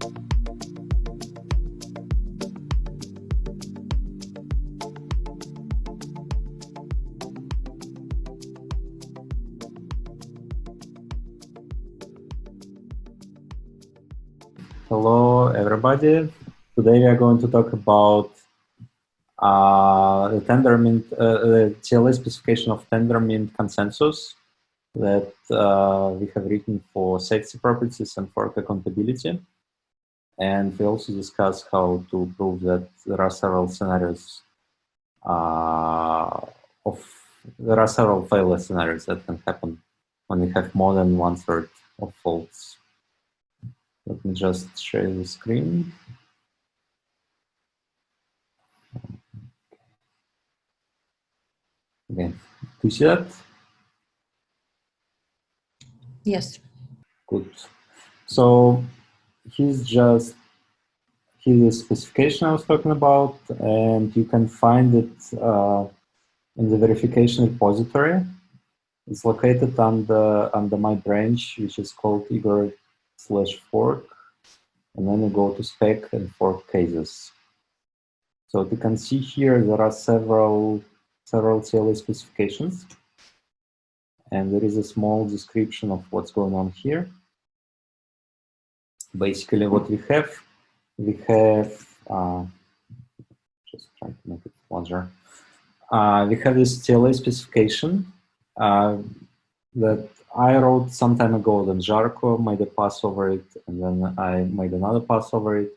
Hello, everybody. Today we are going to talk about the Tendermint, the TLA specification of Tendermint consensus that we have written for safety properties and for compatibility. And we also discuss how to prove that there are several scenarios there are several failure scenarios that can happen when we have more than 1/3 of faults. Let me just share the screen. Okay, do you see that? Yes. Good. So here's the specification I was talking about, and you can find it in the verification repository. It's located under my branch, which is called Igor/fork, and then you go to spec and fork cases. So you can see here there are several TLA specifications, and there is a small description of what's going on here. Basically, what we have just trying to make it larger. We have this TLA specification that I wrote some time ago. Then Jarko made a pass over it, and then I made another pass over it.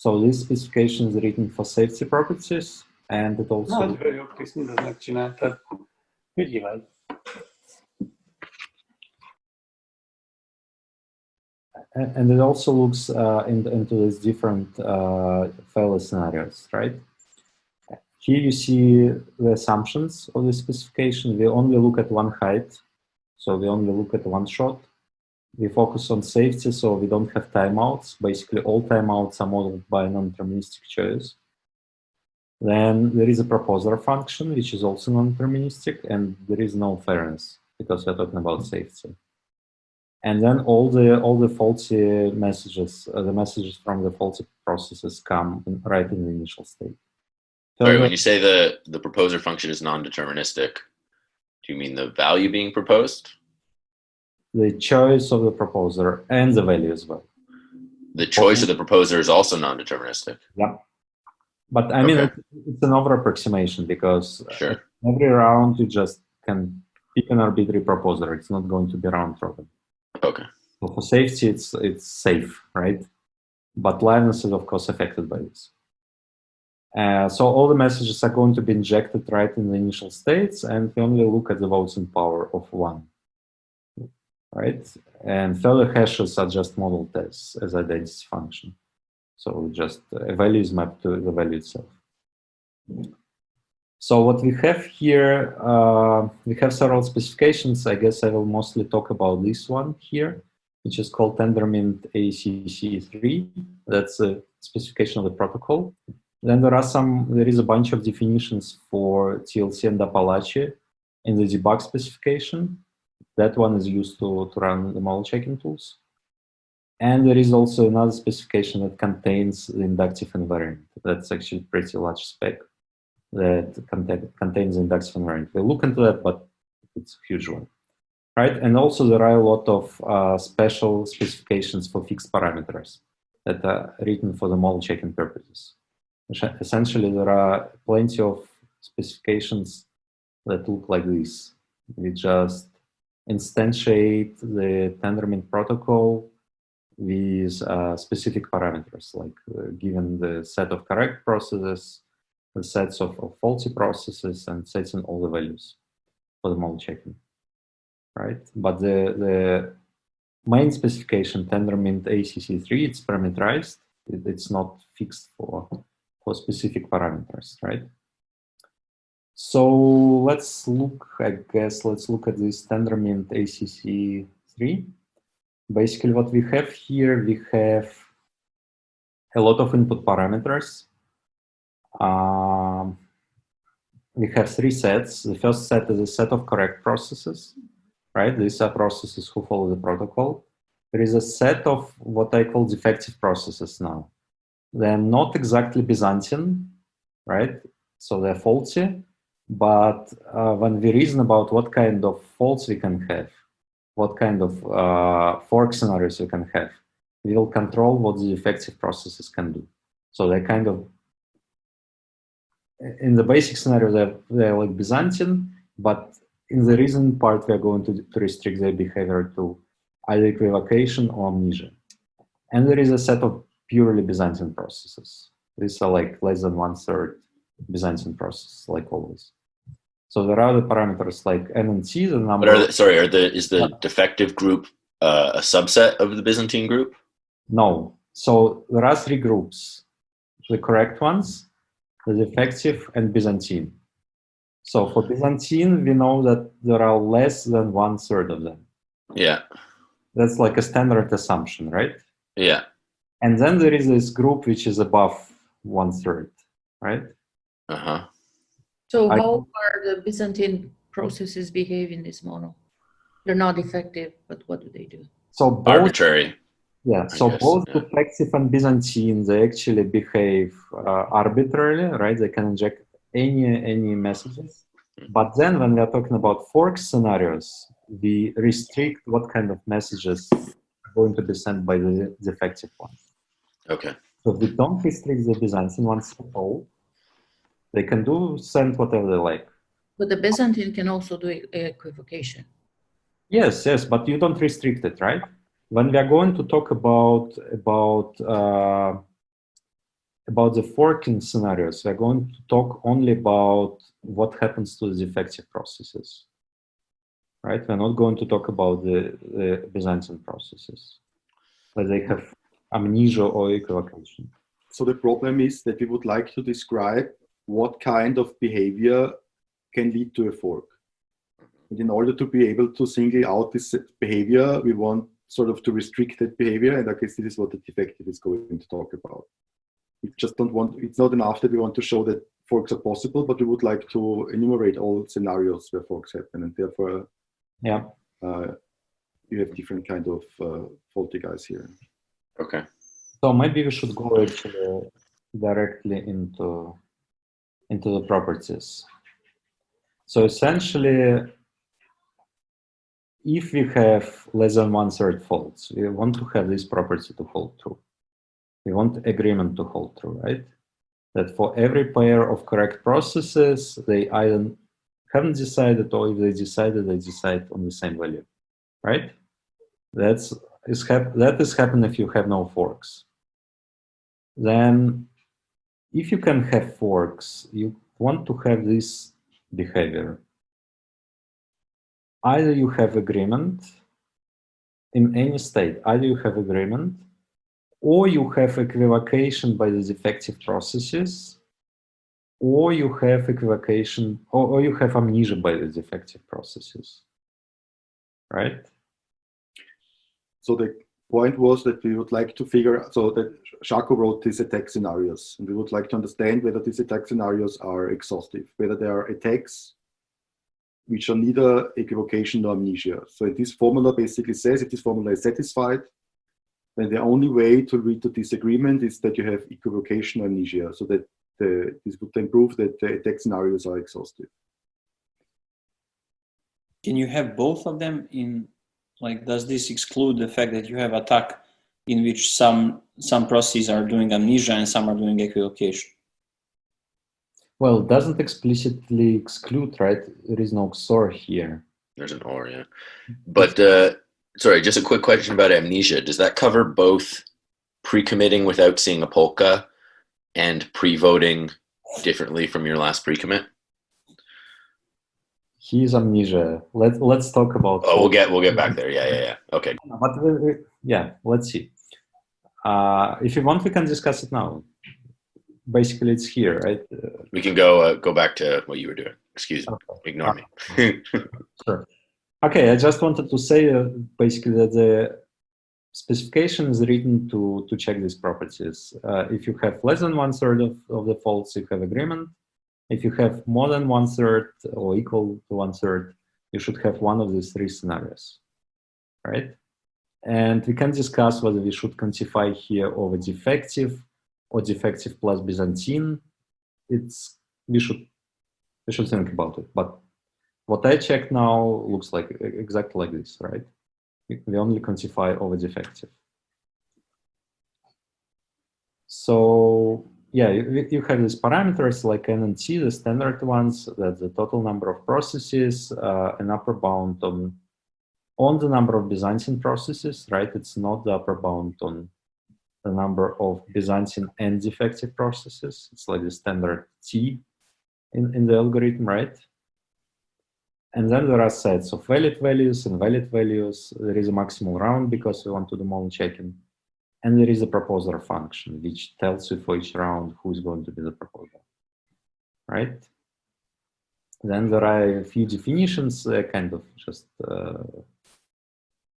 So this specification is written for safety properties, and it also. And it also looks into these different failure scenarios, right? Here you see the assumptions of the specification. We only look at one height, so we only look at one shot. We focus on safety, so we don't have timeouts. Basically, all timeouts are modeled by non-deterministic choice. Then there is a proposer function, which is also non-deterministic, and there is no fairness because we're talking about safety. And then all the faulty messages, the messages from the faulty processes come right in the initial state. So sorry, when you say the proposer function is non-deterministic, do you mean the value being proposed? The choice of the proposer and the value as well. The choice of the proposer is also non-deterministic. Yeah. But I mean, it's an over approximation because sure. Every round you just can pick an arbitrary proposer. It's not going to be round robin. Okay. So for safety, it's safe, right? But liveness is of course affected by this. So all the messages are going to be injected right in the initial states, and we only look at the voting power of one, right? And further hashes are just modeled as identity function. So just a value is mapped to the value itself. So what we have here, we have several specifications. I guess I will mostly talk about this one here, which is called Tendermint ACC3. That's a specification of the protocol. Then there is a bunch of definitions for TLC and Apalache in the debug specification. That one is used to run the model checking tools. And there is also another specification that contains the inductive invariant. That's actually a pretty large spec that contains the inductive invariant. We'll look into that, but it's a huge one, right? And also there are a lot of special specifications for fixed parameters that are written for the model checking purposes. Essentially, there are plenty of specifications that look like this. We just instantiate the Tendermint protocol with specific parameters, like given the set of correct processes, the sets of faulty processes, and sets in all the values for the model checking, right? But the main specification, Tendermint ACC3, it's parameterized. It's not fixed for specific parameters, right? So let's look at this Tendermint ACC3. Basically, what we have here, we have a lot of input parameters. We have three sets. The first set is a set of correct processes, right? These are processes who follow the protocol. We there is a set of what I call defective processes now. They're not exactly Byzantine, right? So they're faulty, but when we reason about what kind of faults we can have, what kind of fork scenarios we can have, we will control what the defective processes can do. So they kind of, in the basic scenario, they're like Byzantine, but in the reason part, we are going to restrict their behavior to either equivocation or amnesia. And there is a set of purely Byzantine processes. These are like less than 1/3 Byzantine process, like always. So there are the parameters like N and T, the number. Is the defective group a subset of the Byzantine group? No. So there are 3 groups: the correct ones, the defective, and Byzantine. So for Byzantine, we know that there are less than 1/3 of them. Yeah. That's like a standard assumption, right? Yeah. And then there is this group which is above 1/3, right? Uh-huh. So how are the Byzantine processes behave in this model? They're not effective, but what do they do? So both, arbitrary. Yeah. So both defective and Byzantine, they actually behave arbitrarily, right? They can inject any messages. But then when we are talking about fork scenarios, we restrict what kind of messages are going to be sent by the defective ones. Okay. So we don't restrict the Byzantine ones at all. They can send whatever they like. But the Byzantine can also do equivocation. Yes, but you don't restrict it, right? When we are going to talk about the forking scenarios, we're going to talk only about what happens to the defective processes, right? We're not going to talk about the Byzantine processes, where they have amnesia or equivocation. So the problem is that we would like to describe what kind of behavior can lead to a fork. And in order to be able to single out this behavior, we want sort of to restrict that behavior. And I guess this is what the defective is going to talk about. We just don't want, it's not enough that we want to show that forks are possible, but we would like to enumerate all scenarios where forks happen. And therefore, you have different kind of faulty guys here. Okay. So maybe we should go actually directly into the properties. So essentially, if we have less than 1/3 faults, we want to have this property to hold true. We want agreement to hold true, right? That for every pair of correct processes, they either haven't decided, or if they decided, they decide on the same value, right? That is happening if you have no forks. Then, if you can have forks, you want to have this behavior. Either you have agreement in any state, either you have agreement, or you have equivocation by the defective processes, or you have equivocation, or you have amnesia by the defective processes, right? So the point was that we would like to figure, so that Shako wrote these attack scenarios, and we would like to understand whether these attack scenarios are exhaustive, whether they are attacks which are neither equivocation nor amnesia. So this formula basically says if this formula is satisfied, then the only way to read the disagreement is that you have equivocation or amnesia, so that this would then prove that the attack scenarios are exhaustive. Can you have both of them in, like, does this exclude the fact that you have attack in which some processes are doing amnesia and some are doing equivocation? Well, it doesn't explicitly exclude, right? There is no XOR here. There's an OR, yeah. But sorry, just a quick question about amnesia. Does that cover both pre-committing without seeing a polka and pre-voting differently from your last pre-commit? He's amnesia. Let's talk about. Oh, we'll get back there. Yeah. Okay. But yeah, let's see. If you want, we can discuss it now. Basically, it's here, right? We can go back to what you were doing. Excuse me. Okay. Ignore me. Sure. Okay, I just wanted to say basically that the specification is written to check these properties. If you have less than 1/3 of the faults, you have agreement. If you have more than 1/3 or equal to 1/3, you should have one of these 3 scenarios, right? And we can discuss whether we should quantify here over defective or defective plus Byzantine. We should think about it. But what I checked now looks like exactly like this, right? We only quantify over defective. So yeah, you have these parameters like N and T, the standard ones, that's the total number of processes, an upper bound on the number of Byzantine processes, right? It's not the upper bound on the number of Byzantine and defective processes. It's like the standard T in the algorithm, right? And then there are sets of valid values and valid values. There is a maximal round because we want to do model checking. And there is a proposer function, which tells you for each round who is going to be the proposer, right? Then there are a few definitions, kind of just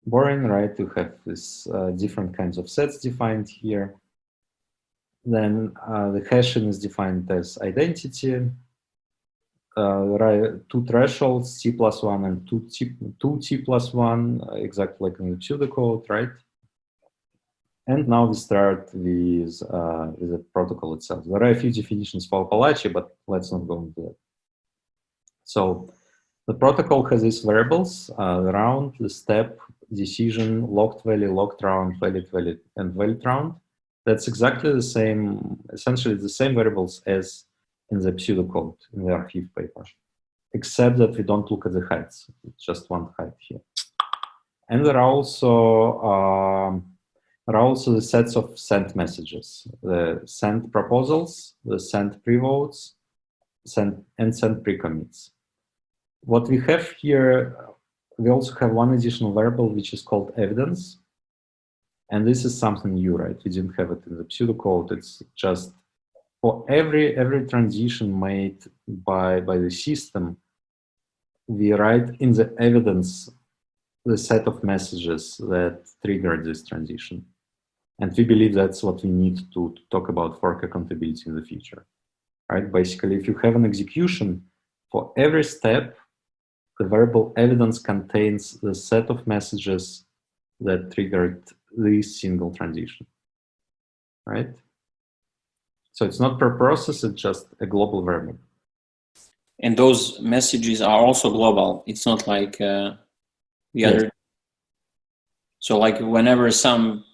boring, right? You have this different kinds of sets defined here. Then the hashing is defined as identity. There are two thresholds, T plus 1 and 2T plus 1, exactly like in the pseudocode, right? And now we start with the protocol itself. There are a few definitions for Apalache, but let's not go into that. So the protocol has these variables, the round, the step, decision, locked value, locked round, valid value, and valid round. That's exactly the same, essentially the same variables as in the pseudocode in the archive paper, except that we don't look at the heights. It's just one height here. And there are also the sets of sent messages, the sent proposals, the sent pre-votes, and sent pre-commits. What we have here, we also have one additional variable which is called evidence. And this is something new, right? We didn't have it in the pseudocode. It's just for every transition made by the system, we write in the evidence the set of messages that triggered this transition. And we believe that's what we need to talk about fork accountability in the future, right? Basically, if you have an execution, for every step, the variable evidence contains the set of messages that triggered this single transition, right? So it's not per process, it's just a global variable. And those messages are also global. It's not like the other. So like whenever some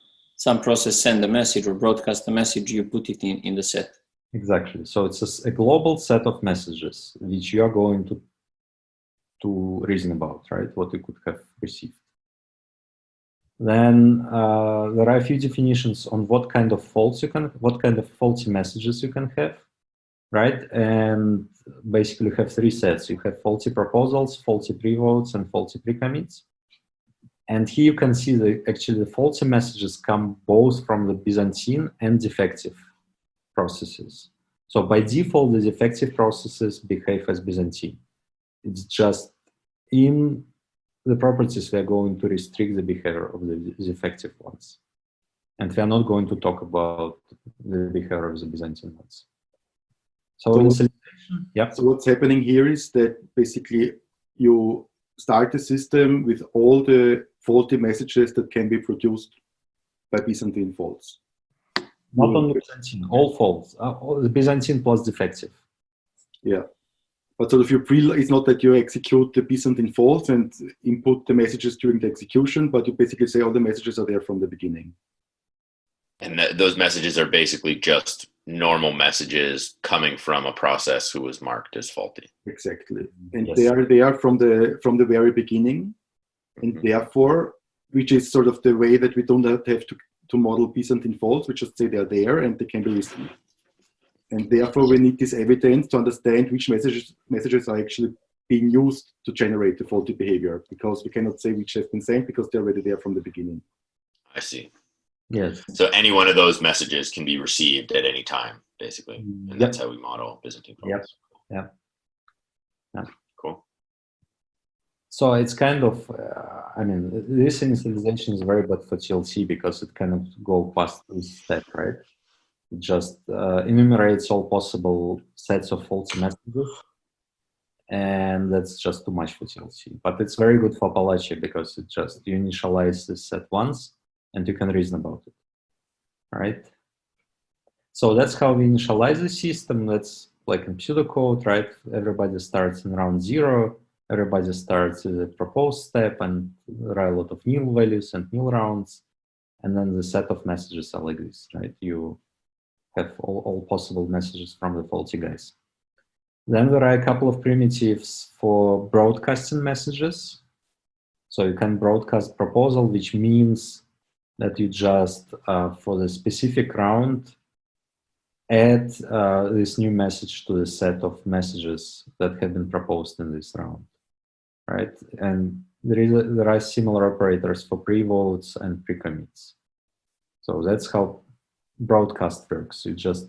process send a message or broadcast a message, you put it in the set. Exactly. So it's a global set of messages which you are going to reason about, right? What you could have received. Then there are a few definitions on what kind of faulty messages you can have, right? And basically you have three sets. You have faulty proposals, faulty pre-votes, and faulty pre-commits. And here you can see that actually the faulty messages come both from the Byzantine and defective processes. So by default, the defective processes behave as Byzantine. It's just in the properties we are going to restrict the behavior of the defective ones. And we are not going to talk about the behavior of the Byzantine ones. So initialization, yeah. So what's happening here is that basically you start the system with all the faulty messages that can be produced by Byzantine faults. Not only Byzantine, all faults, all the Byzantine plus defective. Yeah. But sort of it's not that you execute the Byzantine faults and input the messages during the execution, but you basically say all the messages are there from the beginning. And those messages are basically just normal messages coming from a process who was marked as faulty. Exactly. And Yes. they are from the very beginning. And therefore, which is sort of the way that we don't have to model Byzantine faults, we just say they're there and they can be received. And therefore, we need this evidence to understand which messages are actually being used to generate the faulty behavior, because we cannot say which have been sent because they're already there from the beginning. I see. Yes. So any one of those messages can be received at any time, basically. And that's how we model Byzantine faults. Yeah. Cool. So it's kind of, this initialization is very bad for TLC because it cannot go past this step, right? It just enumerates all possible sets of faulty messages and that's just too much for TLC. But it's very good for Apalache because it just, you initialize this set once and you can reason about it, right? So that's how we initialize the system. That's like in pseudocode, right? Everybody starts in round 0. Everybody starts with a proposed step, and there are a lot of nil values and nil rounds. And then the set of messages are like this, right? You have all possible messages from the faulty guys. Then there are a couple of primitives for broadcasting messages. So you can broadcast proposal, which means that you just, for the specific round, add this new message to the set of messages that have been proposed in this round, right? And there are similar operators for pre-votes and pre-commits. So that's how broadcast works. You just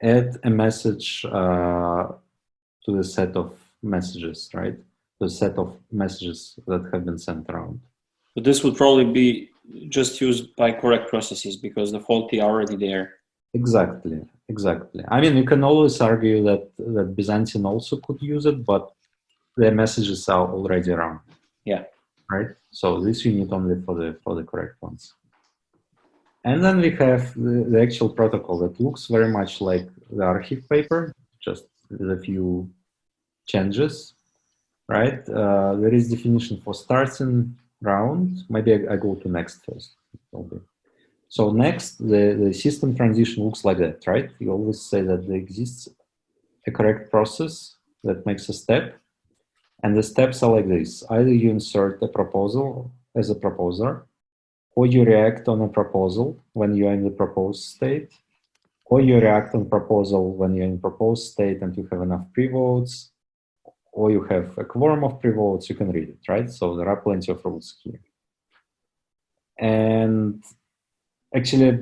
add a message to the set of messages, right? The set of messages that have been sent around. But this would probably be just used by correct processes because the faulty are already there. Exactly. I mean, you can always argue that Byzantine also could use it, but their messages are already around. Yeah. Right. So this you need only for the correct ones. And then we have the actual protocol that looks very much like the archive paper, just with a few changes. Right. There is definition for starting round. Maybe I go to next first. Okay. So next, the system transition looks like that, right? You always say that there exists a correct process that makes a step, and the steps are like this. Either you insert a proposal as a proposer, or you react on a proposal when you are in the proposed state, or you react on proposal when you're in proposed state and you have enough pre-votes, or you have a quorum of pre-votes, you can read it, right? So there are plenty of rules here. And actually,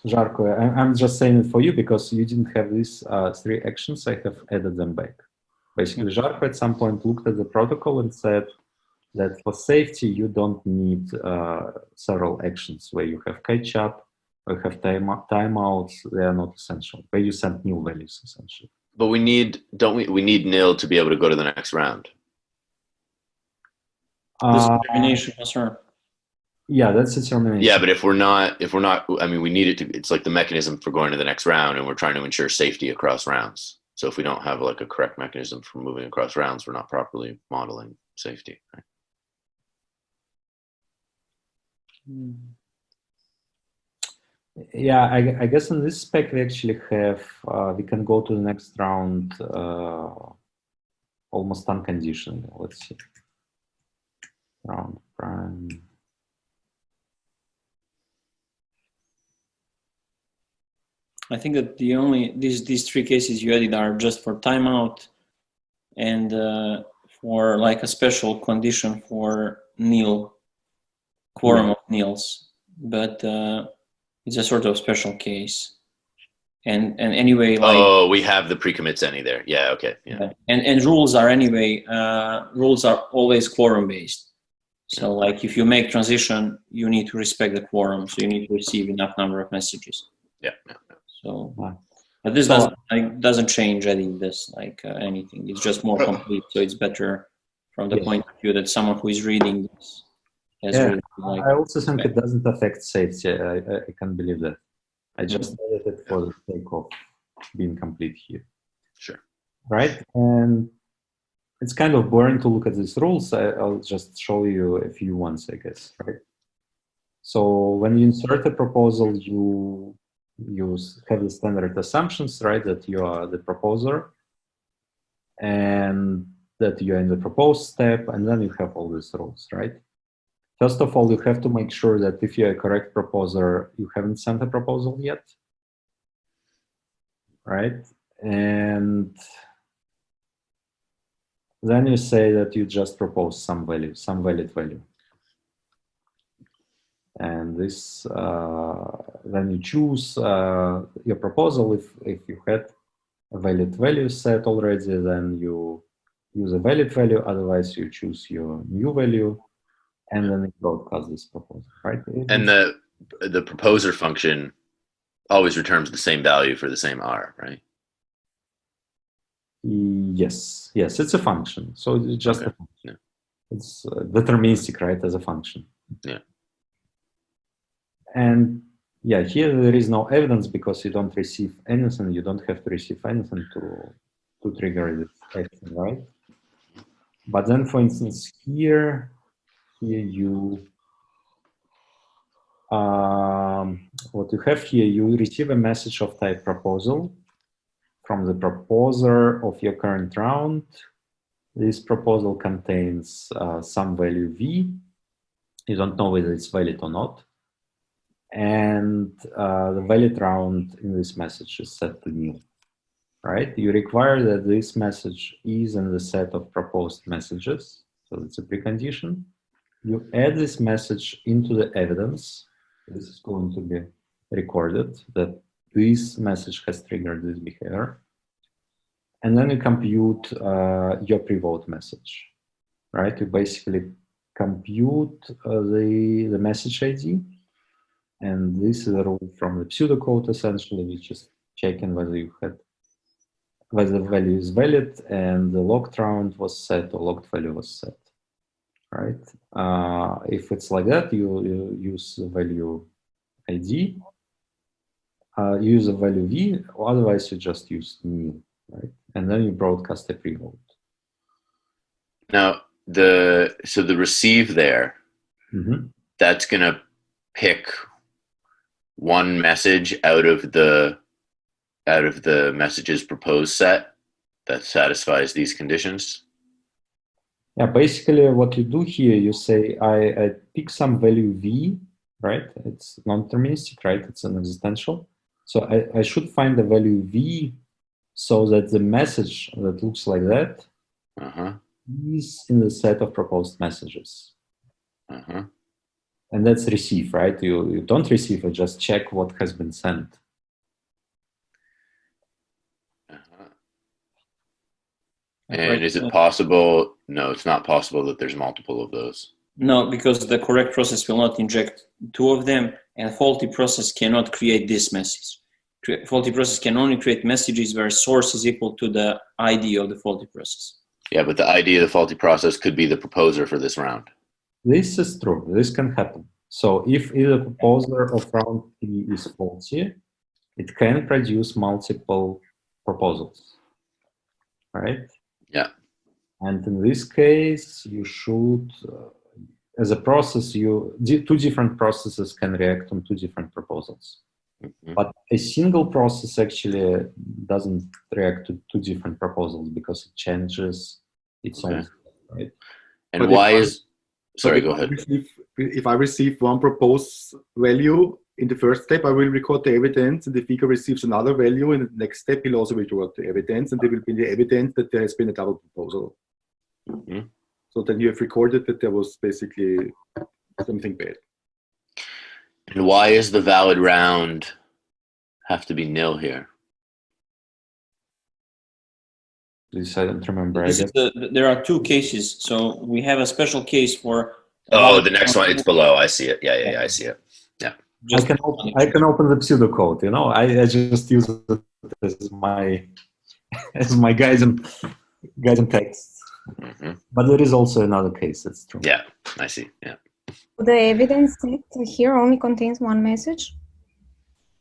Žarko, I'm just saying it for you because you didn't have these 3 actions. I have added them back. Basically, Žarko at some point looked at the protocol and said that for safety, you don't need several actions where you have catch up, or you have timeouts. They are not essential. Where you send new values, essentially. But we need, we need nil to be able to go to the next round. This is termination concern. Yeah, that's a termination. Yeah, but if we're not, I mean, we need it to, it's like the mechanism for going to the next round, and we're trying to ensure safety across rounds. So if we don't have like a correct mechanism for moving across rounds, we're not properly modeling safety. Right? Yeah, I guess in this spec we actually have, we can go to the next round almost unconditionally. Let's see. Round prime. I think that the only, these 3 cases you added are just for timeout and for like a special condition for nil, quorum of nils, but it's a sort of special case. And anyway, like, oh, we have the pre-commits any there. Yeah, okay. Yeah. And rules are anyway, rules are always quorum based. So like if you make transition, you need to respect the quorum. So you need to receive enough number of messages. Yeah. So, but this doesn't change adding this like anything. It's just more complete. So it's better from the point of view that someone who is reading this has really, like, I also think it doesn't affect safety. I can't believe that. I just added it for the sake of being complete here. Sure. Right? And it's kind of boring to look at these rules. I'll just show you a few ones, I guess, right? So when you insert a proposal, you have the standard assumptions, right? That you are the proposer and that you're in the proposed step, and then you have all these rules, right? First of all, you have to make sure that if you're a correct proposer, you haven't sent a proposal yet, right? And then you say that you just propose some value, some valid value. And this, then you choose your proposal. If you had a valid value set already, then you use a valid value. Otherwise, you choose your new value, and then you broadcast this proposal, right? And the proposer function always returns the same value for the same R, right? Yes, it's a function. So it's just Okay. a function. Yeah. It's deterministic, right, as a function. Yeah. And yeah, here there is no evidence because you don't receive anything. You don't have to receive anything to trigger this action, right? But then, for instance, here you what you have here, you receive a message of type proposal from the proposer of your current round. This proposal contains some value v. You don't know whether it's valid or not. And the valid round in this message is set to new, right? You require that this message is in the set of proposed messages. So it's a precondition. You add this message into the evidence. This is going to be recorded that this message has triggered this behavior. And then you compute your pre-vote message, right? You basically compute the message ID. And this is a rule from the pseudocode, essentially, which is checking whether the value is valid and the locked round was set or locked value was set, right? If it's like that, you use the value ID, use the value v, or otherwise you just use new, right? And then you broadcast a pre-vote. Now, the receive there, that's going to pick one message out of the messages proposed set that satisfies these conditions. Yeah, basically what you do here, you say, I pick some value v, right? It's non-deterministic, right? It's an existential. So I should find the value v so that the message that looks like that is in the set of proposed messages. And that's receive, right? You don't receive, you just check what has been sent. And is it possible? No, it's not possible that there's multiple of those. No, because the correct process will not inject two of them, and faulty process cannot create this message. Faulty process can only create messages where source is equal to the ID of the faulty process. Yeah, but the ID of the faulty process could be the proposer for this round. This is true. This can happen. So if either proposer of round P is faulty, it can produce multiple proposals, right? Yeah. And in this case, you should, as a process, two different processes can react on two different proposals. But a single process actually doesn't react to two different proposals because it changes its own state, right? And But why is... Sorry, go ahead. If I receive one proposed value in the first step, I will record the evidence, and if Igor receives another value in the next step, he'll also record the evidence, and there will be the evidence that there has been a double proposal. So then you have recorded that there was basically something bad. And why is the valid round have to be nil here? This I don't remember. I guess. There are two cases. So we have a special case for... Oh, the next one, it's below. I see it. Yeah, I see it. Yeah. I can open the pseudocode, you know. I just use it as my guiding text. But there is also another case, that's true. Yeah, I see. Yeah. The evidence set here only contains one message.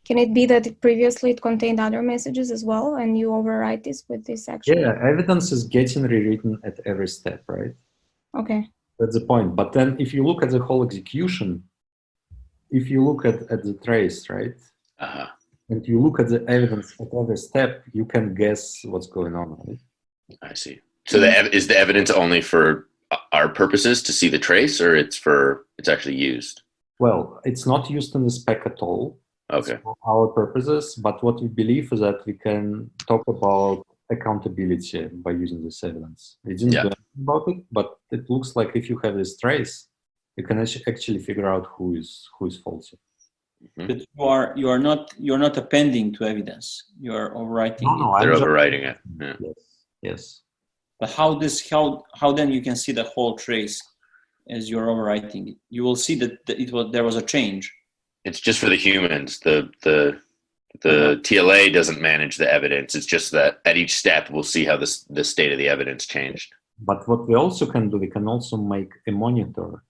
Can it be that previously it contained other messages as well, and you overwrite this with this action? Yeah, evidence is getting rewritten at every step, right? Okay. That's the point. But then if you look at the whole execution, if you look at the trace, right? And you look at the evidence at every step, you can guess what's going on, right? I see. So is the evidence only for our purposes to see the trace, or it's actually used? Well, it's not used in the spec at all. Okay. For our purposes, but what we believe is that we can talk about accountability by using this evidence. We didn't do anything about it, but it looks like if you have this trace, you can actually figure out who is faulty. But you are not appending to evidence. You are overwriting. No, they're overwriting it. Yeah. Yes. But how then you can see the whole trace as you're overwriting it? You will see that there was a change. It's just for the humans. The The TLA doesn't manage the evidence. It's just that at each step, we'll see how the state of the evidence changed. But what we also can do, we can also make a monitor,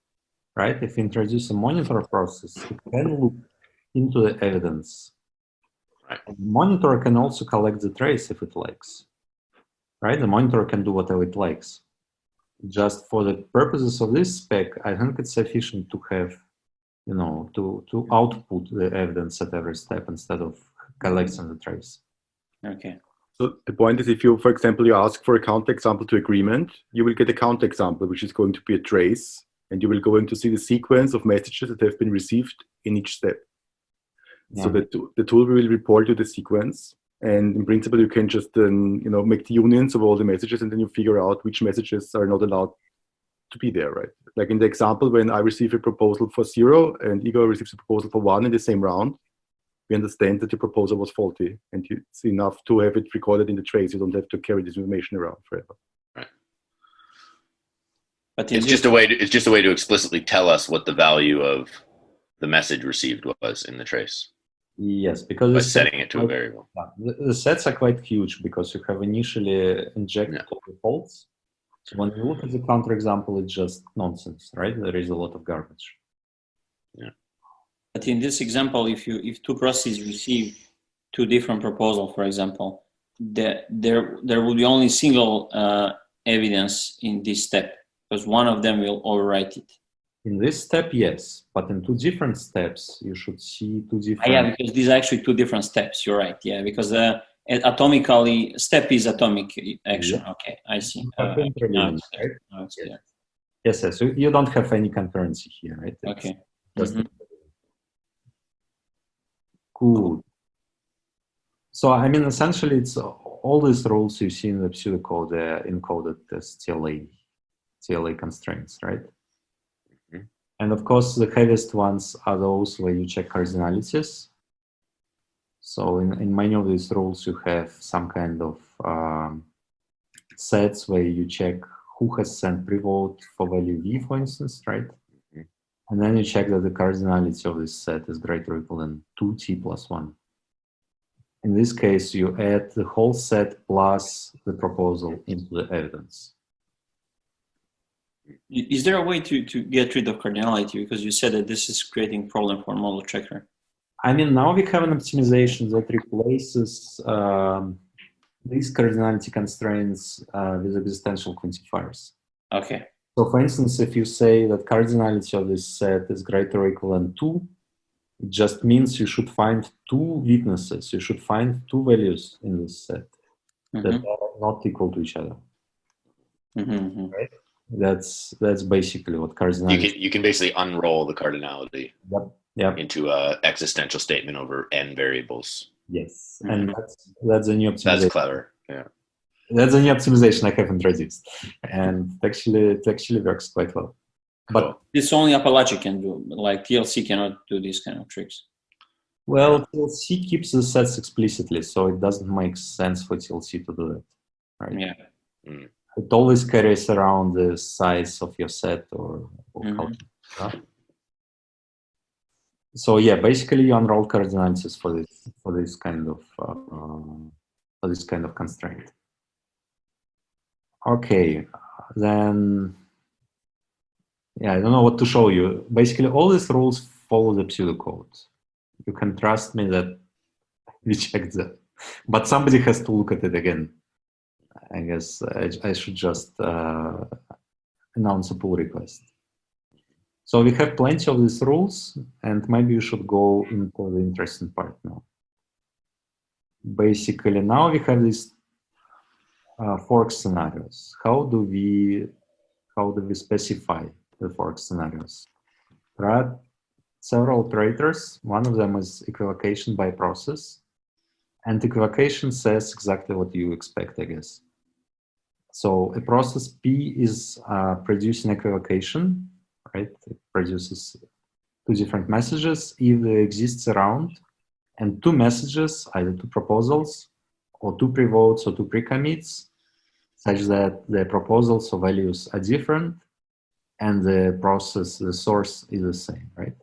right? If we introduce a monitor process, it can look into the evidence. Right. The monitor can also collect the trace if it likes, right? The monitor can do whatever it likes. Just for the purposes of this spec, I think it's sufficient to have, you know, to output the evidence at every step instead of collecting the trace. Okay. So the point is, if you, for example, you ask for a counterexample to agreement, you will get a counterexample, which is going to be a trace, and you will going to see the sequence of messages that have been received in each step. Yeah. So the tool will report you the sequence, and in principle, you can just you know, make the unions of all the messages, and then you figure out which messages are not allowed to be there, right? Like in the example, when I receive a proposal for 0 and Igor receives a proposal for 1 in the same round, we understand that the proposal was faulty, and it's enough to have it recorded in the trace. You don't have to carry this information around forever. Right. But It's just a way to explicitly tell us what the value of the message received was in the trace Yes, because by the setting it to a variable. the sets are quite huge because you have initially injected all the faults. So when you look at the counterexample, it's just nonsense, right? There is a lot of garbage. Yeah. But in this example, if two processes receive two different proposals, for example, there will be only single evidence in this step because one of them will overwrite it. In this step, yes, but in two different steps, you should see two different. Yeah, because these are actually two different steps. You're right. Yeah, because atomically, step is atomic action. Yeah. Okay, I see. Right? Now it's clear. Yes, yes. So you don't have any concurrency here, right? It's Okay. just Cool. So, I mean, essentially, it's all these rules you see in the pseudocode encoded as TLA constraints, right? Mm-hmm. And of course, the heaviest ones are those where you check cardinalities. So in many of these rules, you have some kind of sets where you check who has sent pre-vote for value V, for instance, right? Mm-hmm. And then you check that the cardinality of this set is greater or equal than 2t plus 1. In this case, you add the whole set plus the proposal into the evidence. Is there a way to get rid of cardinality? Because you said that this is creating problem for model checker. I mean, now we have an optimization that replaces these cardinality constraints with existential quantifiers. Okay. So for instance, if you say that cardinality of this set is greater or equal than 2, it just means you should find two witnesses. You should find two values in this set that are not equal to each other. Right? That's basically what cardinality. You can basically unroll the cardinality Yep. into a existential statement over n variables. Yes, and that's a new optimization. That's clever. Yeah. That's a new optimization I have introduced, and it actually works quite well. Cool. But this only Apalache can do. Like TLC cannot do these kind of tricks. well, TLC keeps the sets explicitly, so it doesn't make sense for TLC to do that, right? Yeah. Mm. It always carries around the size of your set or So yeah, basically you unroll cardinalities for this kind of constraint. Okay, then yeah, I don't know what to show you. Basically, all these rules follow the pseudocode. You can trust me that we checked that, but somebody has to look at it again. I guess I should just announce a pull request. So we have plenty of these rules, and maybe you should go into the interesting part now. Basically, now we have these fork scenarios. How do we specify the fork scenarios? There are several operators. One of them is equivocation by process, and equivocation says exactly what you expect, I guess. So a process P is producing equivocation, right? It produces two different messages if there exists a round, and two messages, either two proposals or two pre-votes or two pre-commits, such that the proposals or values are different and the process, the source is the same, right?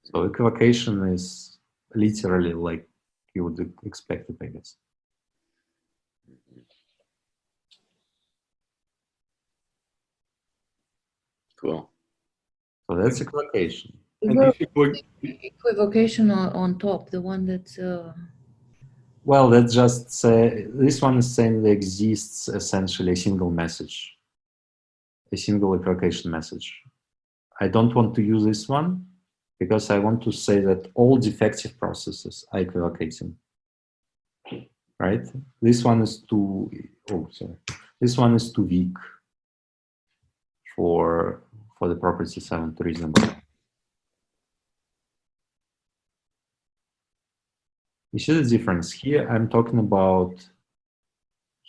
So equivocation is literally like you would expect it, I guess. Cool. So that's equivocation. And if you go, Equivocation on top, the one that's Well, that's just this one is saying there exists essentially a single message, a single equivocation message. I don't want to use this one because I want to say that all defective processes are equivocating. Right? This one is too. Oh, sorry. This one is too weak for the properties I want to reason about. You see the difference here? I'm talking about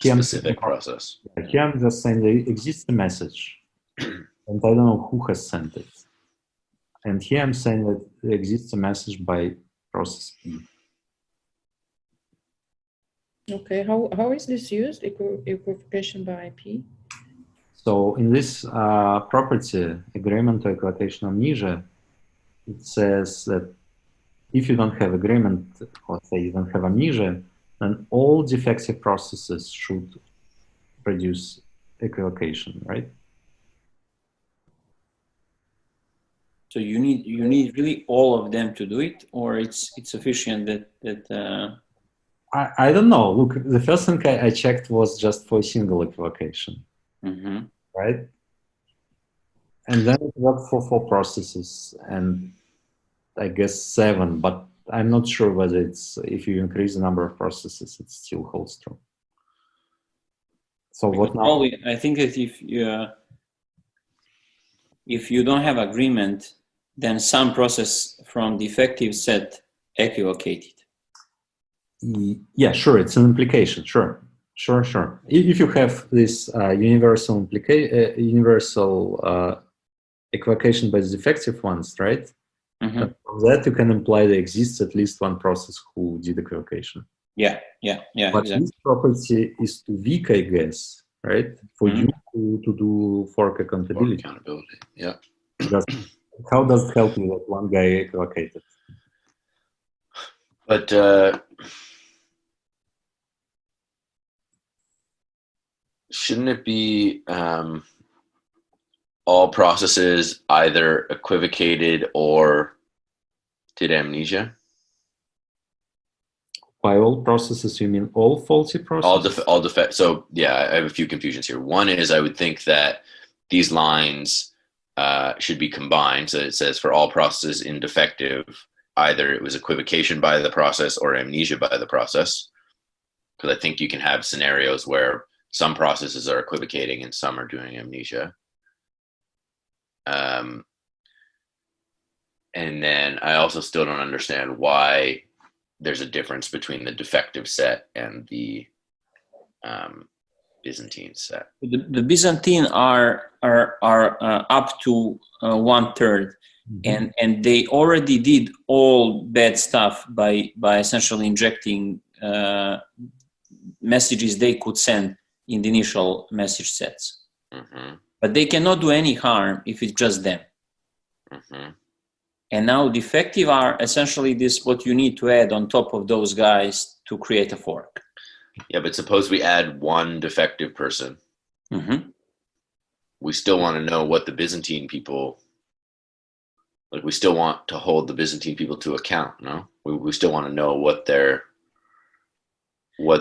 Specific process. Here I'm just saying there exists a message, and I don't know who has sent it. And here I'm saying that there exists a message by process P. okay. How is this used? Equivocation by P. So in this property, agreement to equivocation amnesia, it says that if you don't have agreement, or say you don't have amnesia, then all defective processes should produce equivocation, right? So you need really all of them to do it, or it's sufficient that I don't know. Look, the first thing I checked was just for a single equivocation, right? And then it worked for 4 processes, and I guess 7, but I'm not sure whether it's, if you increase the number of processes, it still holds true. So what now? Probably, I think that if you don't have agreement, then some process from defective set equivocated. Yeah, sure, it's an implication, sure. If you have this universal equivocation by the defective ones, right? From that you can imply there exists at least one process who did equivocation. Yeah, But exactly. this property is too weak, I guess, right? For you to do fork accountability. Yeah. How does it help you that one guy equivocated? But shouldn't it be all processes either equivocated or did amnesia? By all processes, you mean all faulty processes? All defect. So yeah, I have a few confusions here. One is I would think that these lines should be combined. So it says for all processes in defective, either it was equivocation by the process or amnesia by the process. Because I think you can have scenarios where some processes are equivocating and some are doing amnesia. And then I also still don't understand why there's a difference between the defective set and the Byzantine set. The Byzantine are up to 1/3, and they already did all bad stuff by essentially injecting messages they could send in the initial message sets. But they cannot do any harm if it's just them. And now defective are essentially this what you need to add on top of those guys to create a fork. Yeah, but suppose we add one defective person. We still want to know what the Byzantine people, like we still want to hold the Byzantine people to account, no? We still want to know what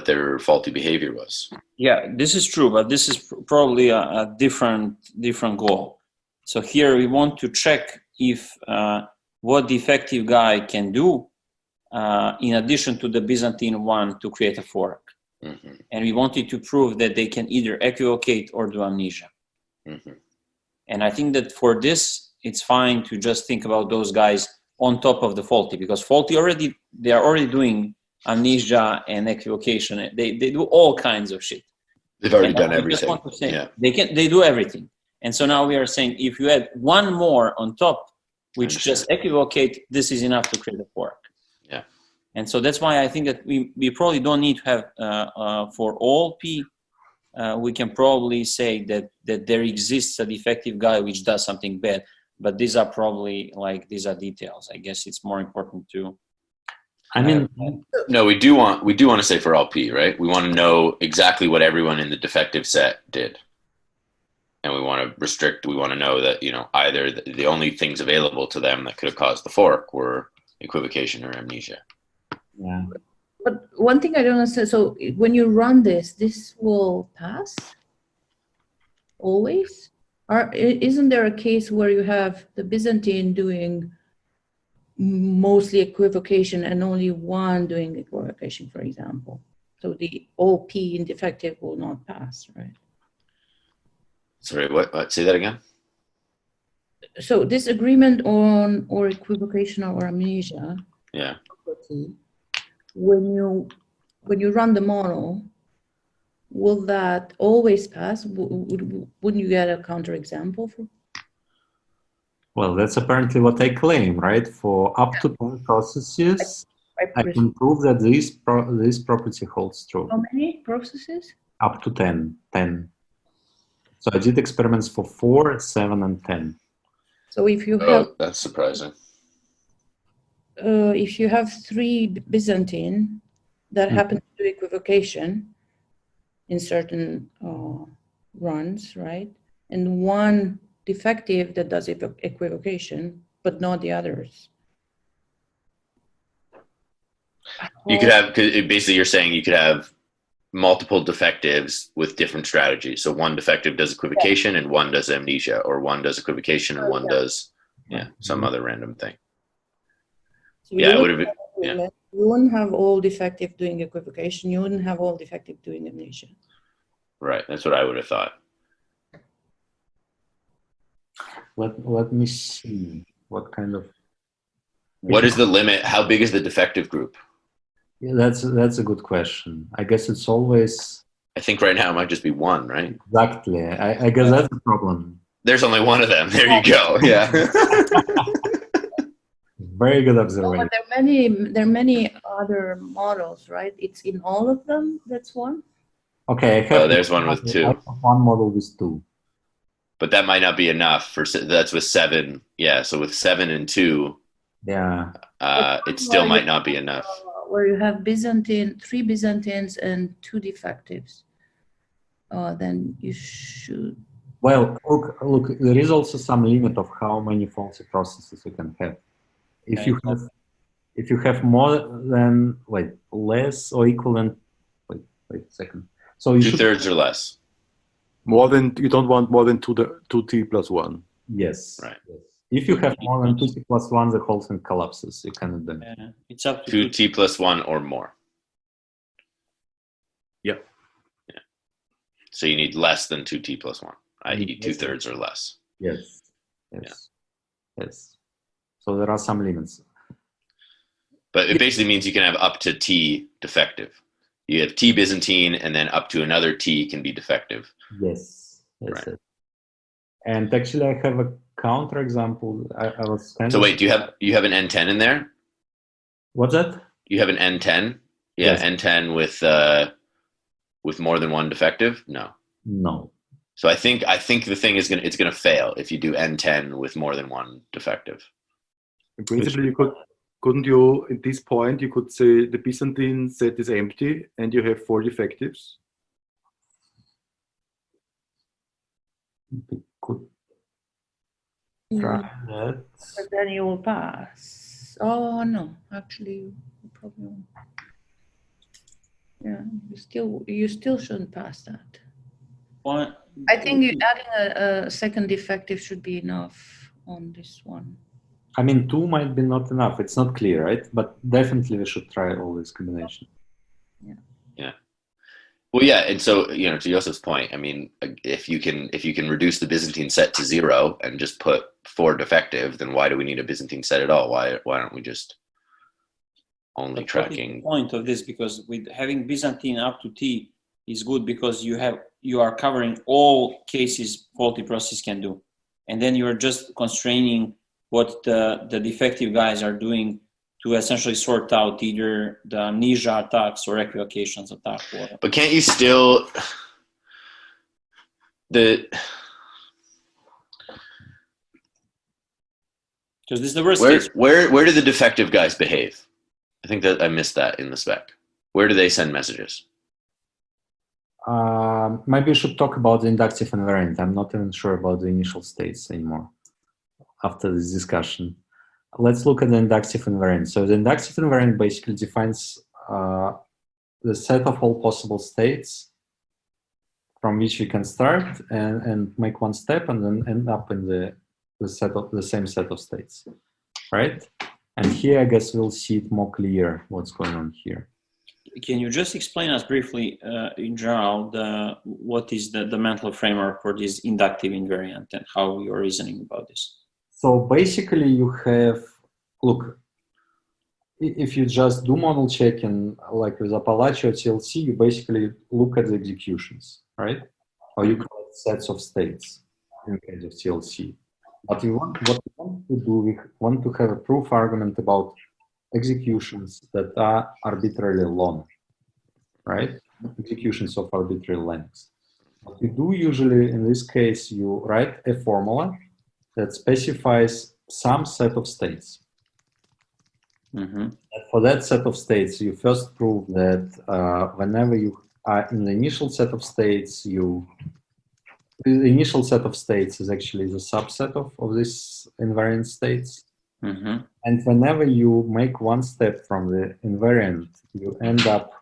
their faulty behavior was. Yeah, this is true, but this is probably a different goal. So here we want to check if what defective guy can do in addition to the Byzantine one to create a fork. And we wanted to prove that they can either equivocate or do amnesia. And I think that for this, it's fine to just think about those guys on top of the faulty, because faulty they are already doing amnesia and equivocation. They do all kinds of shit. They've already done everything. Just want to say, yeah. They do everything. And so now we are saying if you add one more on top, which just equivocate, this is enough to create a fork. Yeah. And so that's why I think that we probably don't need to have for all P. We can probably say that there exists a defective guy which does something bad, but these are probably these are details. I guess it's more important to. I mean, No, we do want to say for all P, right? We want to know exactly what everyone in the defective set did. And we want to restrict, we want to know that, either the only things available to them that could have caused the fork were equivocation or amnesia. yeah. But one thing I don't understand, so when you run this will pass always? Or isn't there a case where you have the Byzantine doing mostly equivocation and only one doing equivocation, for example? So the OP in defective will not pass, right? Sorry, what? Say that again? So this agreement on or equivocation or amnesia, Yeah. when you run the model, will that always pass? Wouldn't you get a counterexample for? Well, that's apparently what I claim, right? For up to 10 processes, I can prove that this property holds true. How many processes? Up to 10. So I did experiments for 4, 7, and 10. So if you have that's surprising. if you have 3 Byzantine that happen to do equivocation in certain runs, right? And 1 defective that does equivocation, but not the others. You could have, basically you're saying you could have multiple defectives with different strategies. So 1 defective does equivocation and 1 does amnesia, or 1 does equivocation and 1 does some other random thing. So it would have been. Yeah. You wouldn't have all defective doing equivocation. You wouldn't have all defective doing amnesia. Right. That's what I would have thought. Let me see what kind of. What is the limit? How big is the defective group? Yeah, that's a good question. I guess it's always. I think right now it might just be 1, right? Exactly. I guess that's the problem. There's only 1 of them. There you go. Yeah. Very good observation. But there are many other models, right? It's in all of them. That's 1. Okay. I have there's one with 2. I have 1 model with 2. But that might not be enough that's with 7. Yeah. So with 7 and 2. Yeah. It still might not be enough. Where you have 3 Byzantines and 2 defectives, then you should. Well, look. There is also some limit of how many faulty processes you can have. If you have more than less or equivalent. Wait a second. So you 2/3 or less. You don't want more than 2t plus 1. Yes. Right. Yes. If you have more than 2t plus 1, the whole thing collapses. You cannot do it. Yeah, it's up to 2t plus 1 or more. Yep. Yeah. So you need less than 2t plus 1, i.e. 2/3 or less. Yes. Yes. So there are some limits. But it basically means you can have up to t defective. You have t Byzantine, and then up to another t can be defective. Yes. Right. Yes. And actually, I have a counterexample. I was kind So of. wait, do you have an N10 in there? What's that? You have an N10? Yeah, Yes. N10 with more than 1 defective? No. No. So I think the thing is it's gonna fail if you do N10 with more than 1 defective. In principle, couldn't you, at this point, you could say the Byzantine set is empty and you have 4 defectives? We could try that. But then you will pass. Oh no, actually, you probably won't. Yeah, you still shouldn't pass that. One. I think adding a second defective should be enough on this one. I mean, 2 might be not enough. It's not clear, right? But definitely we should try all these combinations. Yeah. Well, yeah, and so to Josef's point, I mean, if you can reduce the Byzantine set to 0 and just put 4 defective, then why do we need a Byzantine set at all? Why aren't we just only tracking? The point of this, because with having Byzantine up to t is good because you are covering all cases faulty process can do, and then you are just constraining what the defective guys are doing to essentially sort out either the amnesia attacks or equivocations attack. But can't you still because this is the worst case. Where do the defective guys behave? I think that I missed that in the spec. Where do they send messages? Maybe we should talk about the inductive invariant. I'm not even sure about the initial states anymore after this discussion. Let's look at the inductive invariant. So the inductive invariant basically defines the set of all possible states from which we can start and make one step and then end up in the same set of states, right? And here, I guess we'll see it more clear what's going on here. Can you just explain us briefly, in general, what is the mental framework for this inductive invariant and how you're reasoning about this? So basically, you have, look, if you just do model checking, like with Apalache or TLC, you basically look at the executions, right? Or you call it sets of states in case of TLC. But what we want to do, we want to have a proof argument about executions that are arbitrarily long, right? Executions of arbitrary lengths. What you do usually in this case, you write a formula that specifies some set of states. Mm-hmm. For that set of states, you first prove that whenever you are in the initial set of states, the initial set of states is actually the subset of this invariant states. Mm-hmm. And whenever you make one step from the invariant, you end up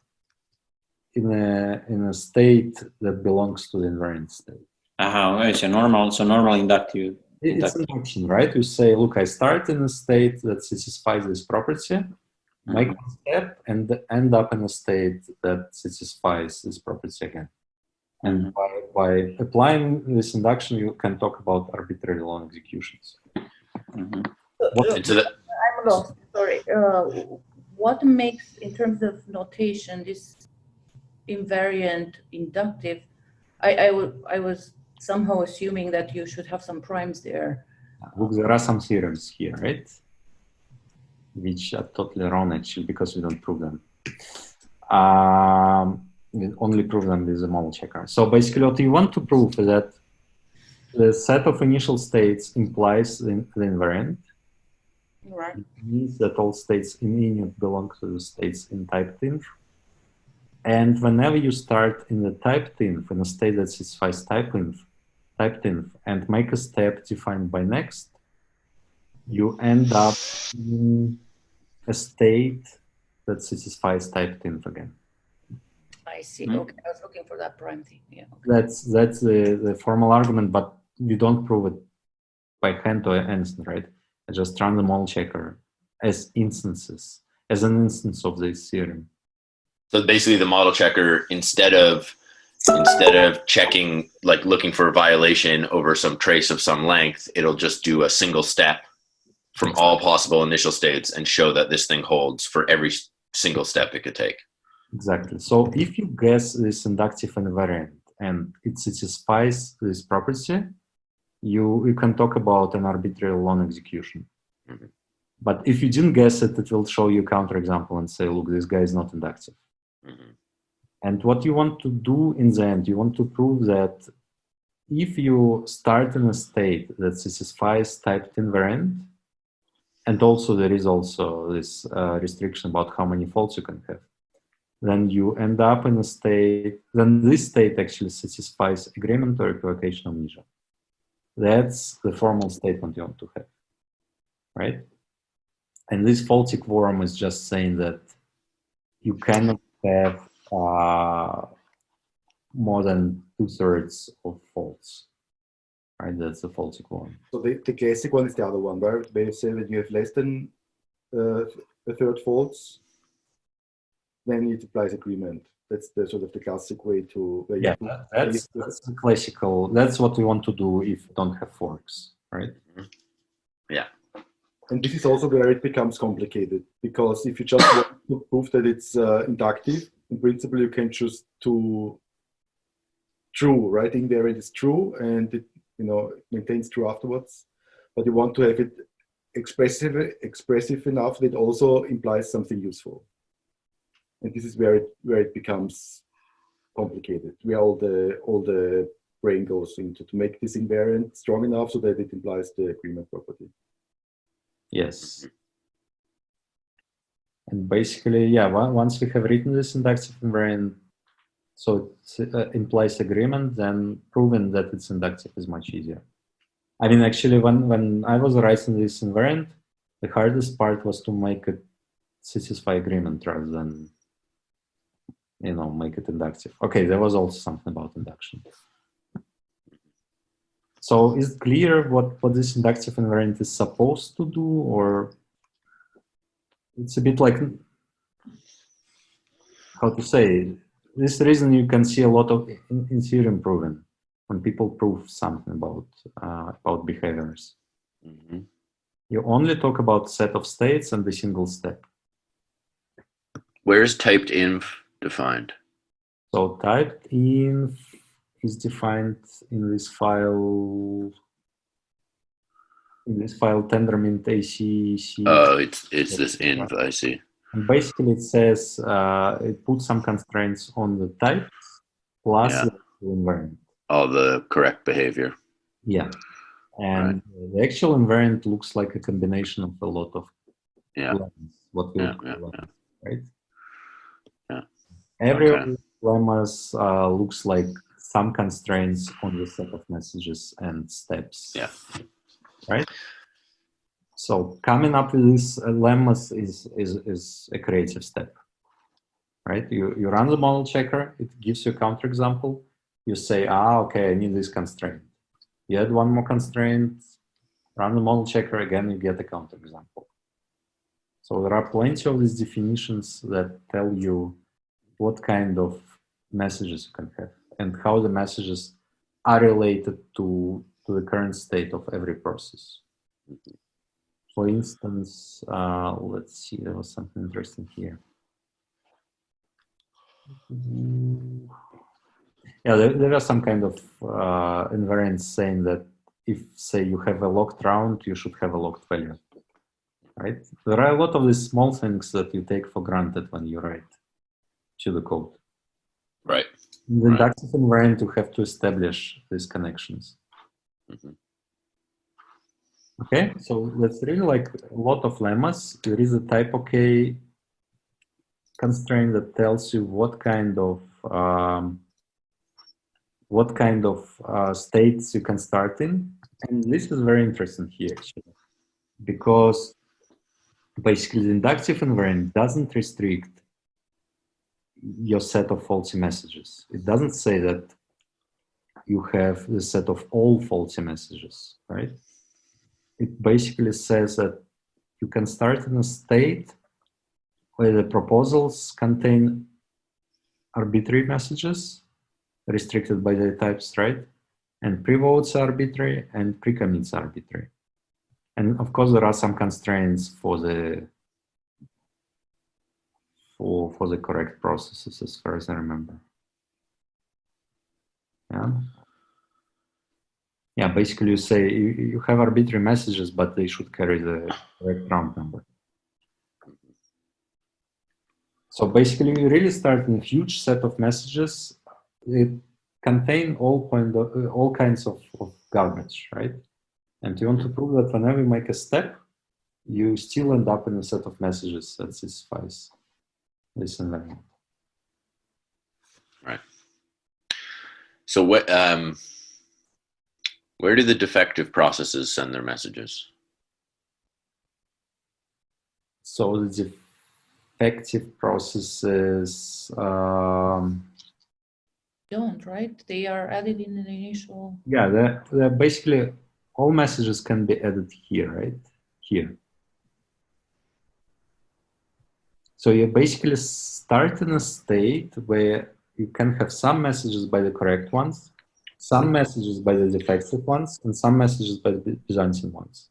in a state that belongs to the invariant state. It's a normal inductive. It's an action, right? You say, look, I start in a state that satisfies this property, make one step, and end up in a state that satisfies this property again. And by applying this induction, you can talk about arbitrary long executions. I'm lost. Sorry. What makes, in terms of notation, this invariant inductive? I was somehow assuming that you should have some primes there. Look, there are some theorems here, right? Which are totally wrong, actually, because we don't prove them. We only prove them with the model checker. So basically what you want to prove is that the set of initial states implies the invariant. Right. It means that all states in init belong to the states in type tinf. And whenever you start in the type tinf, in a state that satisfies type tinf, and make a step defined by next, you end up in a state that satisfies type tinf again. I see. Okay, I was looking for that prime thing. Yeah. Okay. That's the formal argument, but you don't prove it by hand or anything, right? I just run the model checker as instances, as an instance of this theorem. So basically, the model checker, instead of checking, like looking for a violation over some trace of some length, it'll just do a single step from all possible initial states and show that this thing holds for every single step it could take. Exactly. So if you guess this inductive invariant and it satisfies this property, you can talk about an arbitrary long execution. Mm-hmm. But if you didn't guess it, it will show you a counterexample and say, look, this guy is not inductive. Mm-hmm. And what you want to do in the end, you want to prove that if you start in a state that satisfies typed invariant, and also there is also this restriction about how many faults you can have, then you end up in a state, then this state actually satisfies agreement or equivocation amnesia. That's the formal statement you want to have, right? And this faulty quorum is just saying that you cannot have more than 2/3 of faults, right? That's the faulty quorum. So the classic one is the other one, where you say that you have less than a third faults, then it applies agreement. That's the sort of the classic way to. Yeah, that's the classical. That's what we want to do if we don't have forks, right? Yeah. And this is also where it becomes complicated, because if you just want to prove that it's inductive, in principle you can choose to true, right? Invariant is true, and it maintains true afterwards. But you want to have it expressive enough that it also implies something useful. And this is where it becomes complicated, where all the brain goes into to make this invariant strong enough so that it implies the agreement property. Yes. And basically, yeah, once we have written this inductive invariant, so it implies agreement, then proving that it's inductive is much easier. I mean, actually, when I was writing this invariant, the hardest part was to make it satisfy agreement rather than, make it inductive. Okay, there was also something about induction. So is it clear what this inductive invariant is supposed to do, or it's a bit like, how to say, this reason you can see a lot of in theorem proving when people prove something about behaviors. Mm-hmm. You only talk about set of states and the single step. Where is typed inf defined? So typed inf is defined in this file. Tendermint ACC. Oh, it's this inf. I see. And basically, it says it puts some constraints on the types plus Yeah. the invariant. All the correct behavior. Yeah. And the actual invariant looks like a combination of a lot of lemmas, what we would call lemmas, right? Yeah. Every lemmas looks like some constraints on the set of messages and steps. Yeah. Right? So coming up with these lemmas is a creative step, right? You run the model checker, it gives you a counterexample. You say, okay, I need this constraint. You add one more constraint, run the model checker again, you get a counterexample. So there are plenty of these definitions that tell you what kind of messages you can have and how the messages are related to the current state of every process. For instance, let's see, there was something interesting here. Yeah, there are some kind of invariants saying that if, say, you have a locked round, you should have a locked value, right? There are a lot of these small things that you take for granted when you write to the code. Right. In the inductive invariant, you have to establish these connections. Mm-hmm. Okay, so that's really like a lot of lemmas. There is a type OK constraint that tells you what kind of states you can start in, and this is very interesting here actually, because basically the inductive invariant doesn't restrict your set of faulty messages. It doesn't say that you have the set of all faulty messages, right? It basically says that you can start in a state where the proposals contain arbitrary messages restricted by the types, right? And pre-votes are arbitrary and pre-commits are arbitrary. And of course, there are some constraints for the correct processes, as far as I remember. Yeah. Yeah, basically you say you have arbitrary messages, but they should carry the correct round number. So basically you really start in a huge set of messages. It contain all kinds of garbage, right? And you want to prove that whenever you make a step, you still end up in a set of messages that satisfies this invariant. Right. So what? Where do the defective processes send their messages? So the defective processes don't, right? They are added in the initial. Yeah, they're basically all messages can be added here, right? Here. So you basically start in a state where you can have some messages by the correct ones, some messages by the defective ones, and some messages by the Byzantine ones.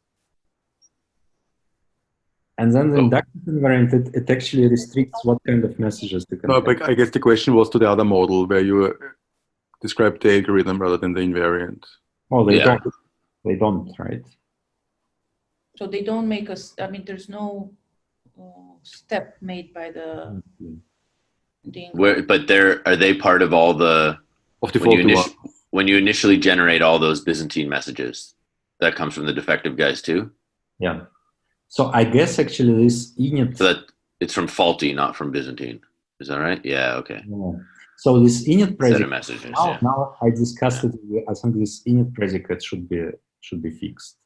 And then the inductive invariant, it actually restricts what kind of messages you can have. But I guess the question was to the other model where you described the algorithm rather than the invariant. Oh, they don't. They don't, right? So they don't make us, I mean, there's no step made by the but are they part of all the when you initially generate all those Byzantine messages, that comes from the defective guys too? Yeah. So I guess actually this init. So that It's from faulty, not from Byzantine. Is that right? Yeah. Okay. Yeah. So this init Set of predicate. messages. Now, Yeah. now I discussed it. I think this init predicate should be fixed,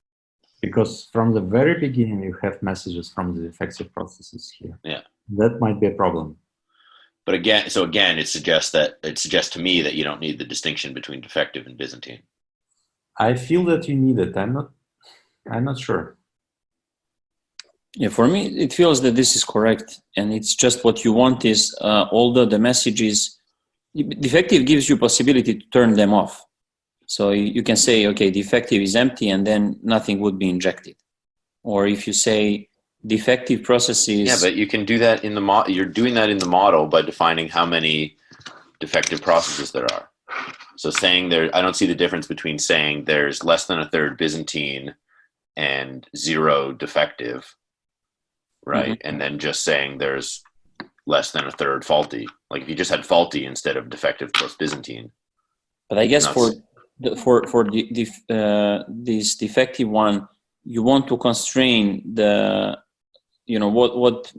because from the very beginning you have messages from the defective processes here. Yeah. That might be a problem. But again, it suggests to me that you don't need the distinction between defective and Byzantine. I feel that you need it. I'm not sure. Yeah, for me, it feels that this is correct, and it's just what you want is although the messages, defective gives you possibility to turn them off. So you can say, okay, defective is empty, and then nothing would be injected. Or if you say defective processes. Yeah, but you can do that in the model. You're doing that in the model by defining how many defective processes there are. So saying I don't see the difference between saying there's less than a third Byzantine and 0 defective, right? Mm-hmm. And then just saying there's less than a third faulty. Like if you just had faulty instead of defective plus Byzantine. But I guess for this defective one, you want to constrain what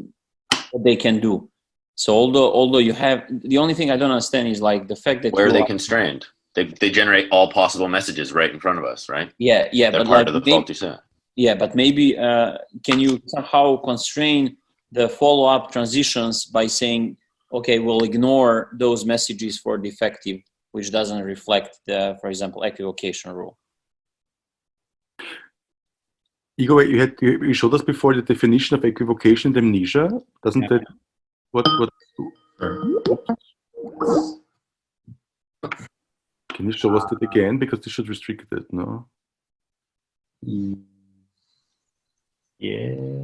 they can do. So although you have, the only thing I don't understand is like the fact that where are they constrained? They generate all possible messages right in front of us, right? Yeah, They're but part like of the faulty set. Yeah, but maybe can you somehow constrain the follow-up transitions by saying, okay, we'll ignore those messages for defective, which doesn't reflect the, for example, equivocation rule. Igor, you showed us before the definition of equivocation and amnesia. Doesn't that what? Can you show us that again? Because this should restrict it, no? Yes.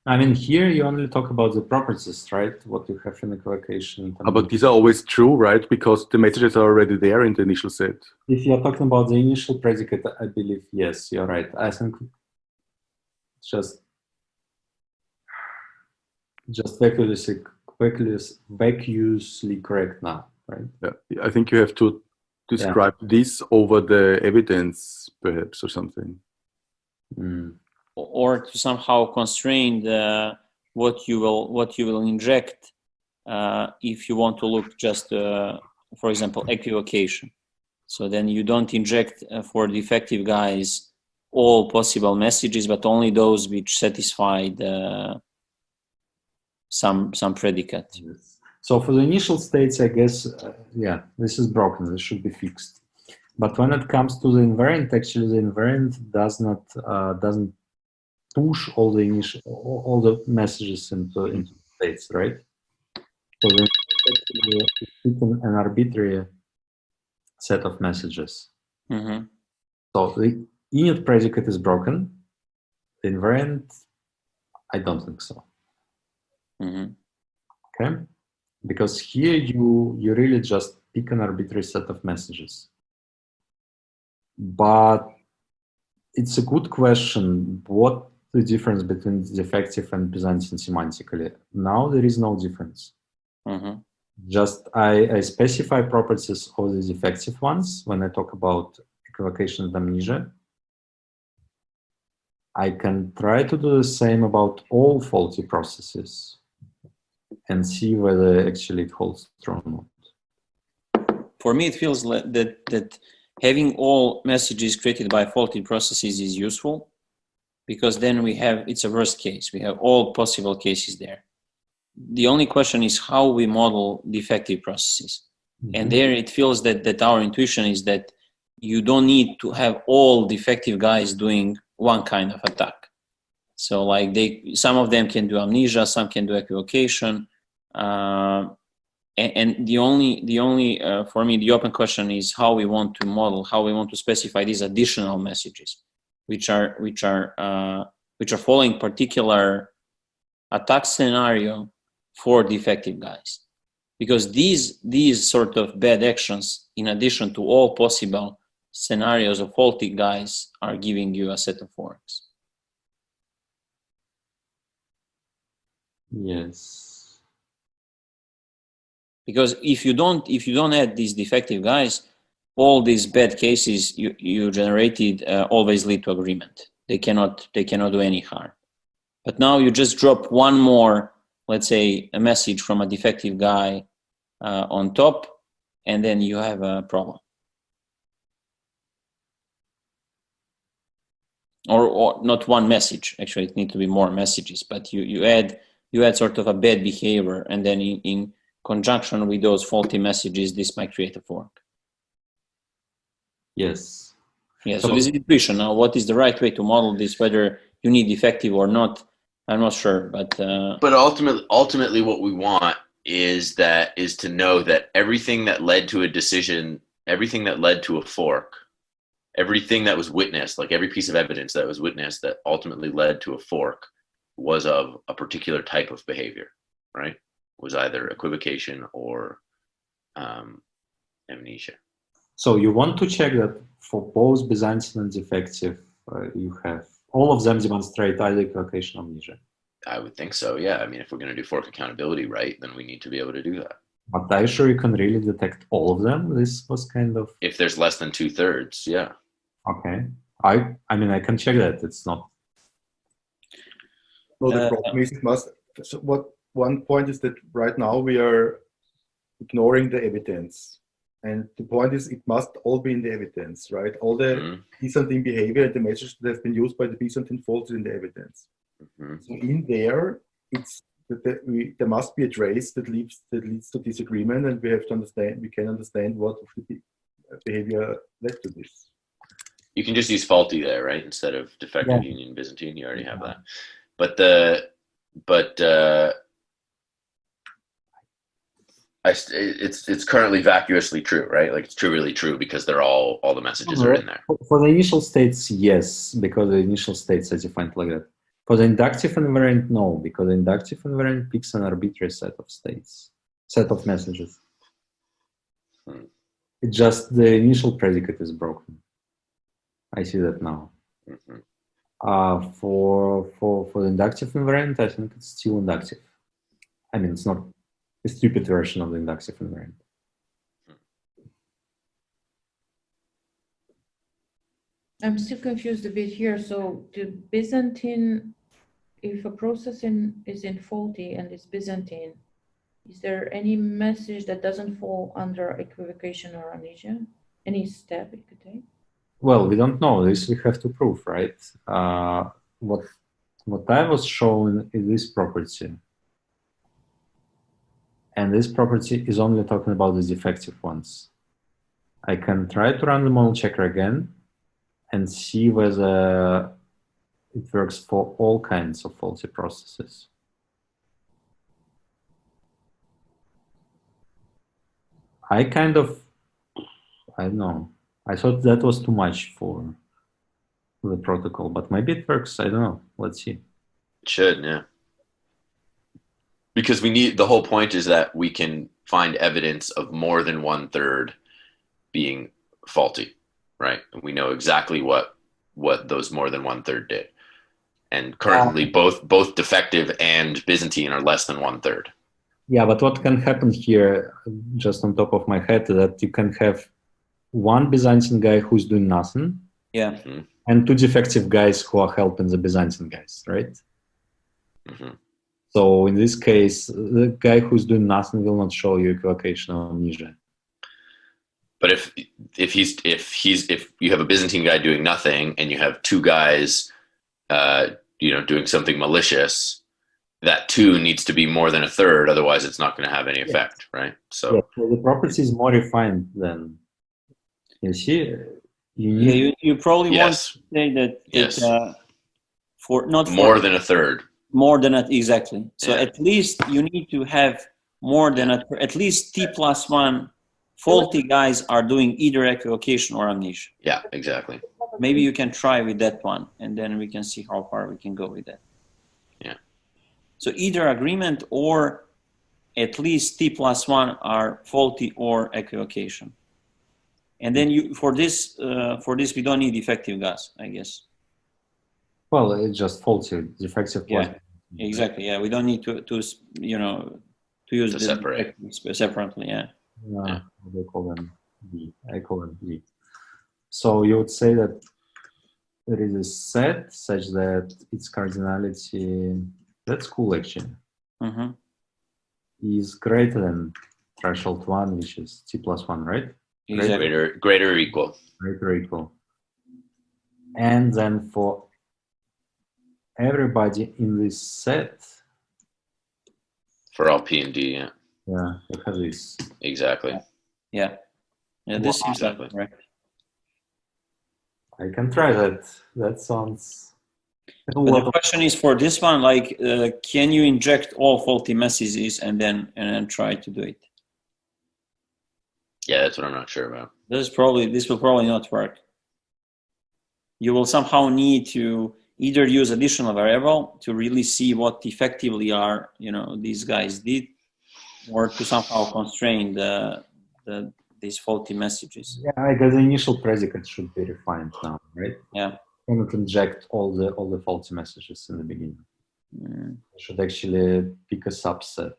I mean, here you only talk about the properties, right? What you have in equivocation. But these are always true, right? Because the messages are already there in the initial set. If you're talking about the initial predicate, I believe, yes, you're right. I think it's just vacuously correct now, right? Yeah, I think you have to describe this over the evidence, perhaps, or something. Mm. Or to somehow constrain what you will inject if you want to look just, for example, equivocation. So then you don't inject for defective guys all possible messages, but only those which satisfy some predicate. Yes. So for the initial states, I guess, this is broken. This should be fixed. But when it comes to the invariant, actually, the invariant doesn't push all the messages into states, right? So then it's an arbitrary set of messages. Mm-hmm. So the init predicate is broken. The invariant, I don't think so. Mm-hmm. Okay, because here you really just pick an arbitrary set of messages. But it's a good question. What the difference between defective and Byzantine semantically? Now there is no difference. Mm-hmm. Just I specify properties of the defective ones when I talk about equivocation and amnesia. I can try to do the same about all faulty processes and see whether actually it holds true or not. For me, it feels like that having all messages created by faulty processes is useful, because then it's a worst case. We have all possible cases there. The only question is how we model defective processes. Mm-hmm. And there it feels that our intuition is that you don't need to have all defective guys doing one kind of attack. So like some of them can do amnesia, some can do equivocation. And the only for me, the open question is how we want to model, how we want to specify these additional messages, which are following particular attack scenario for defective guys, because these sort of bad actions, in addition to all possible scenarios of faulty guys, are giving you a set of forks. Yes. Because if you don't add these defective guys, all these bad cases you generated always lead to agreement. They cannot do any harm. But now you just drop one more, let's say, a message from a defective guy on top, and then you have a problem. Or not one message, actually it needs to be more messages, but you add sort of a bad behavior, and then in conjunction with those faulty messages, this might create a fork. Yes. Yeah, so this is intuition. Now, what is the right way to model this, whether you need defective or not, I'm not sure, but ultimately what we want is to know that everything that led to a decision, everything that led to a fork, everything that was witnessed, like every piece of evidence that was witnessed that ultimately led to a fork, was of a particular type of behavior, right? Was either equivocation or amnesia. So you want to check that for both Byzantine and defective, you have all of them demonstrate either equivocation or amnesia. I would think so, yeah. I mean, if we're going to do fork accountability right, then we need to be able to do that. But are you sure you can really detect all of them? This was kind of... If there's less than 2/3, yeah. Okay. I mean, I can check that. It's not... No, the problem is it must... So one point is that right now we are ignoring the evidence. And the point is it must all be in the evidence, right? All the Byzantine behavior and the messages that have been used by the Byzantine faults in the evidence. So in there, it's there must be a trace that leads to disagreement, and we have to understand. We can understand what of the behavior led to this. You can just use faulty there, right? Instead of defective union Byzantine, you already have that. But it's currently vacuously true, right? Like it's really true because they're all the messages are in there. For the initial states, yes, because the initial states are defined like that. For the inductive invariant, no, because the inductive invariant picks an arbitrary set of states, set of messages. It's just the initial predicate is broken. I see that now. For the inductive invariant, I think it's still inductive. I mean, it's not a stupid version of the inductive invariant. I'm still confused a bit here. So the Byzantine, if a process is in faulty and it's Byzantine, is there any message that doesn't fall under equivocation or amnesia? Any step it could take? Well, we don't know. This we have to prove, right? What I was showing is this property. And this property is only talking about the defective ones. I can try to run the model checker again and see whether it works for all kinds of faulty processes. I don't know. I thought that was too much for the protocol, but maybe it works. I don't know. Let's see. It should, yeah. Because the whole point is that we can find evidence of more than 1/3 being faulty, right? And we know exactly what those more than 1/3 did. And currently both defective and Byzantine are less than 1/3. Yeah, but what can happen here, just on top of my head, that you can have one Byzantine guy who's doing nothing, and two defective guys who are helping the Byzantine guys, right? So in this case, the guy who's doing nothing will not show you equivocation or amnesia. But if you have a Byzantine guy doing nothing and you have two guys, doing something malicious, that 2 needs to be more than 1/3, otherwise it's not going to have any effect, right? So the property is more refined than you see. You probably want to say that for not more than 1/3. More than exactly. So at least you need to have more than at least T+1 faulty guys are doing either equivocation or amnesia. Yeah, exactly. Maybe you can try with that one, and then we can see how far we can go with that. Yeah. So either agreement or at least T+1 are faulty or equivocation. And then for this we don't need defective gas, I guess. Well, it's just faulty, defective. Yeah, exactly. Yeah, we don't need to use the separate separately. Yeah. They call them D. I call them D. So you would say that there is a set such that its cardinality, that's cool actually, Mm-hmm. is greater than threshold 1, which is t+1, right? Exactly. Greater or equal. Greater or equal. And then for everybody in this set, For all P and D, yeah. yeah, you have this. Exactly. Yeah. Yeah, this seems like Exactly. correct. I can try that. That sounds a But lot the of, question is for this one, like, can you inject all faulty messages and then try to do it? Yeah, that's what I'm not sure about. This will probably not work. You will somehow need to either use additional variable to really see what effectively are, these guys did, or to somehow constrain these faulty messages. yeah, I guess the initial predicate should be refined now, right? Yeah. You cannot inject all the faulty messages in the beginning. Mm. You should actually pick a subset.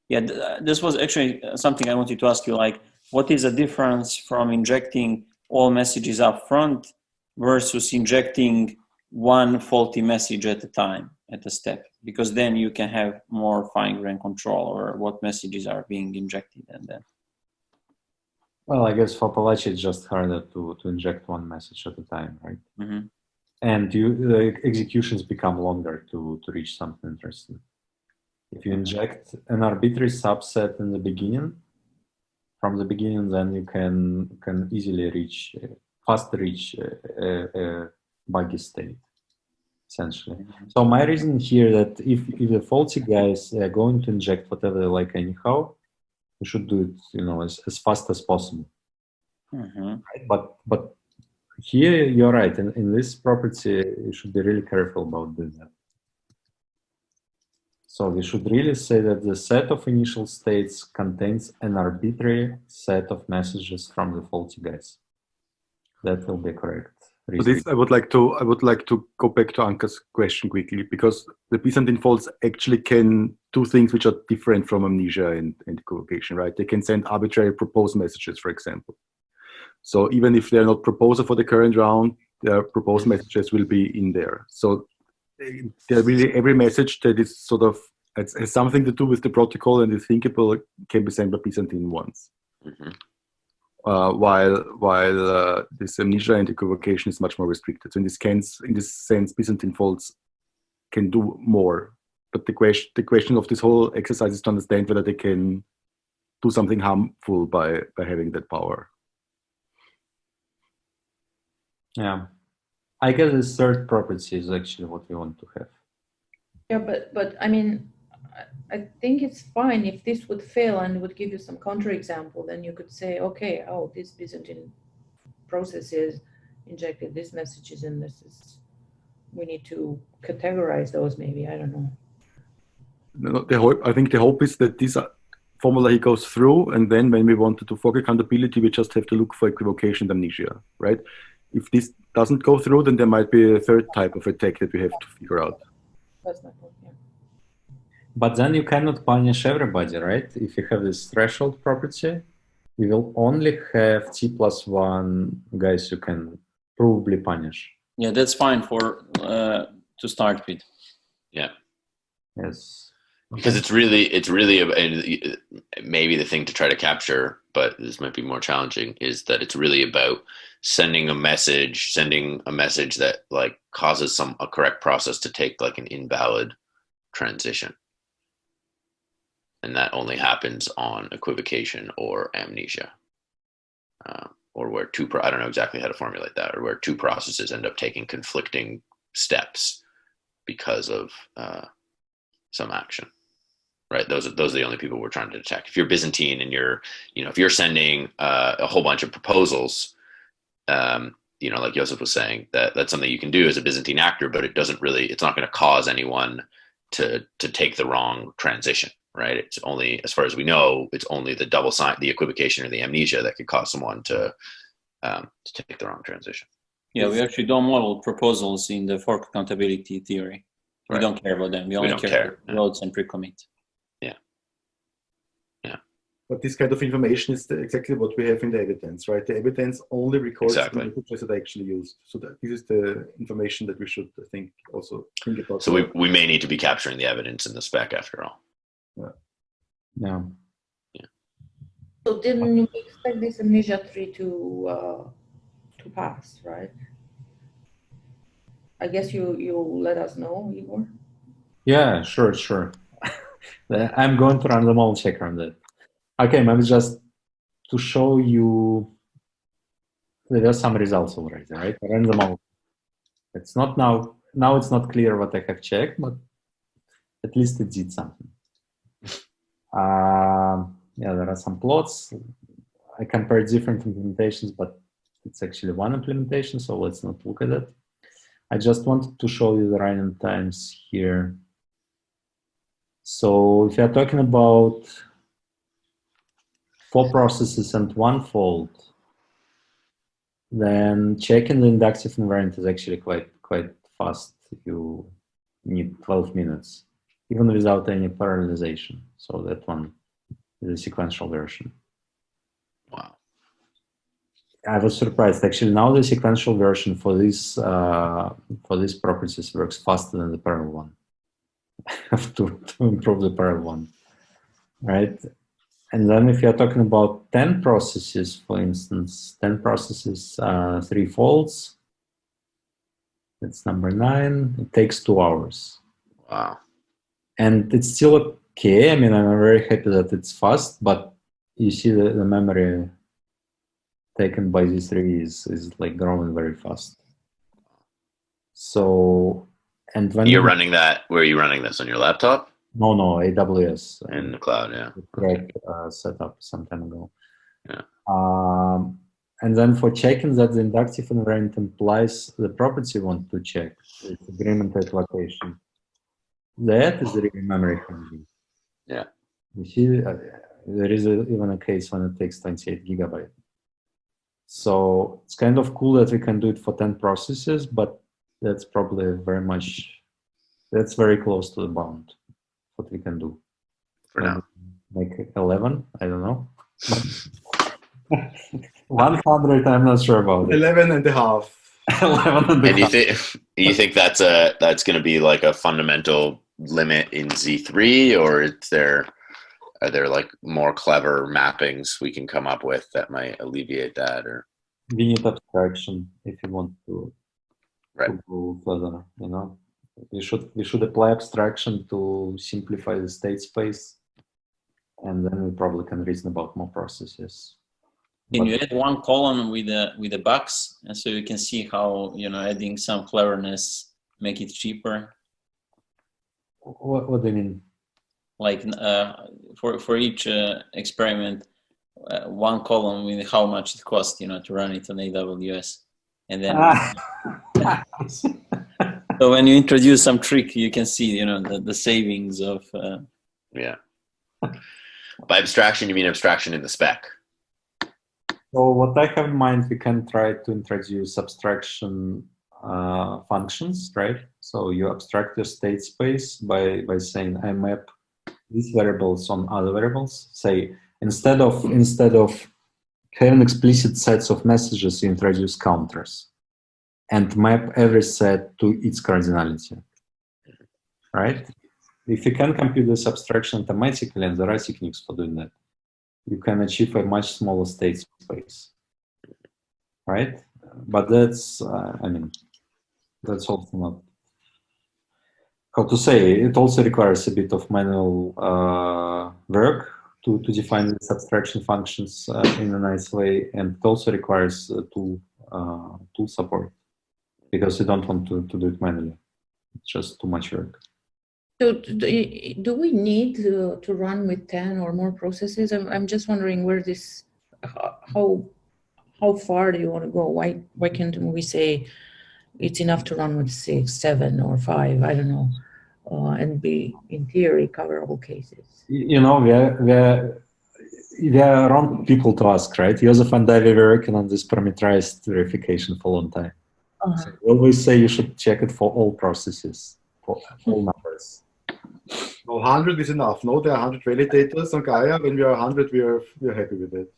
Yeah, this was actually something I wanted to ask you, like, what is the difference from injecting all messages up front versus injecting one faulty message at a time, at a step? Because then you can have more fine-grained control over what messages are being injected and then. Well, I guess for Apalache it's just harder to inject one message at a time, right? Mm-hmm. And the executions become longer to reach something interesting. If you inject an arbitrary subset in the beginning, from the beginning, then you can easily faster reach a buggy state, essentially. So my reason here that if the faulty guys are going to inject whatever they like anyhow, you should do it, as fast as possible. Mm-hmm. Right? But here you're right. In this property, you should be really careful about doing that. So we should really say that the set of initial states contains an arbitrary set of messages from the faulty guys. That will be correct. So this, I would like to go back to Anka's question quickly, because the Byzantine faults actually can do things which are different from amnesia and equivocation, right? They can send arbitrary proposed messages, for example. So even if they're not proposer for the current round, their proposed messages will be in there. So they're really, every message that is sort of has something to do with the protocol and is thinkable can be sent by Byzantine ones. Mm-hmm. While this amnesia and equivocation is much more restricted. So in this sense, Byzantine faults can do more. But the question of this whole exercise is to understand whether they can do something harmful by having that power. Yeah, I guess the third property is actually what we want to have. Yeah, but I mean, I think it's fine if this would fail and would give you some counterexample. Then you could say, okay, oh, this Byzantine process is injected these messages, and we need to categorize those. Maybe, I don't know. No, I think the hope is that this formula he goes through, and then when we want to do fork accountability, we just have to look for equivocation and amnesia, right? If this doesn't go through, then there might be a third type of attack that we have to figure out. That's my point, yeah. But then you cannot punish everybody, right? If you have this threshold property, you will only have T+1 guys you can probably punish. Yeah, that's fine for to start with. Yeah. Yes. Because it's really maybe the thing to try to capture, but this might be more challenging, is that it's really about sending a message that like causes a correct process to take like an invalid transition. And that only happens on equivocation or amnesia, or where I don't know exactly how to formulate that, or where two processes end up taking conflicting steps because of some action. Right, those are the only people we're trying to detect. If you're Byzantine and if you're sending a whole bunch of proposals, like Joseph was saying, that's something you can do as a Byzantine actor, but it's not going to cause anyone to take the wrong transition. Right, it's only, as far as we know, it's only the double sign, the equivocation or the amnesia that could cause someone to take the wrong transition. Yeah, we actually don't model proposals in the fork accountability theory. We don't care about them. We only care about loads and pre-commit. Yeah. But this kind of information is exactly what we have in the evidence, right? The evidence only records Exactly. the messages that are actually used. So that this is the information that we should, I think, also think about. So we may need to be capturing the evidence in the spec after all. Yeah. So didn't you expect this amnesia tree to pass, right? I guess you let us know, Igor. Yeah, sure. I'm going to run the model checker on that. Okay, maybe just to show you, there are some results already, right? I ran the model. It's not now it's not clear what I have checked, but at least it did something. Yeah, there are some plots. I compared different implementations, but it's actually one implementation, so let's not look at it. I just wanted to show you the running times here. So if you're talking about 4 processes and 1 fold, then checking the inductive invariant is actually quite fast. You need 12 minutes, even without any parallelization. So that one is a sequential version. Wow. I was surprised. Actually, now the sequential version for these properties works faster than the parallel one. to improve the parallel one, right? And then if you're talking about 10 processes, for instance, 10 processes, 3 folds, that's number 9. It takes 2 hours. Wow. And it's still okay. I mean, I'm very happy that it's fast, but you see the memory taken by these 3 is like growing very fast. So, and when You're running that, where are you running this, on your laptop? No, AWS. In the cloud, yeah. Correct setup some time ago. Yeah. And then for checking that the inductive invariant implies the property you want to check, it's agreement at location. That is really memory hungry. Yeah. You see, there is even a case when it takes 28 gigabytes. So it's kind of cool that we can do it for 10 processes, but that's probably that's very close to the bound, what we can do. For now. Like 11, I don't know. 100, I'm not sure about it. 11 and a half. 11 and a And half. you think that's going to be like a fundamental limit in Z3, or are there like more clever mappings we can come up with that might alleviate that? Or We need abstraction if you want to, right. to go further. You know, we should apply abstraction to simplify the state space, and then we probably can reason about more processes. Can you add 1 column with the box, and so you can see how adding some cleverness make it cheaper? What do you mean? Like for each experiment, 1 column with how much it costs, to run it on AWS, and then so when you introduce some trick, you can see the savings of. Yeah. By abstraction, you mean abstraction in the spec? So what I have in mind, we can try to introduce abstraction functions, right? So you abstract your state space by saying I map these variables on other variables. Say instead of having explicit sets of messages, you introduce counters and map every set to its cardinality, right? If you can compute this abstraction automatically, and there are techniques for doing that, you can achieve a much smaller state space, right? But that's, that's also not, how to say, it also requires a bit of manual work to define these abstraction functions in a nice way, and it also requires tool support, because you don't want to do it manually. It's just too much work. So do we need to run with 10 or more processes? I'm just wondering where this, how far do you want to go? Why can't we say it's enough to run with 6, 7, or 5? I don't know, and be in theory cover all cases. We are wrong people to ask, right? Joseph and I were working on this parameterized verification for a long time. So we always say you should check it for all processes, for all numbers. No, 100 is enough. No, there are 100 validators on Gaia. When we are 100, we are happy with it.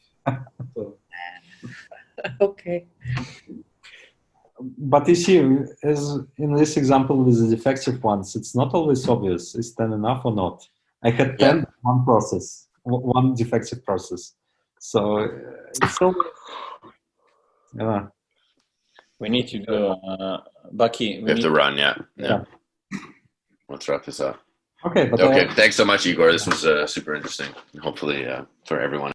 So. Okay. But you see, as in this example with the defective ones, it's not always obvious. Is 10 enough or not? I had 10 one process, one defective process. So it's always, yeah. We need to go, Bucky. We have to run, yeah. Let's wrap this up. Okay, but okay, thanks so much, Igor. This was super interesting. Hopefully for everyone.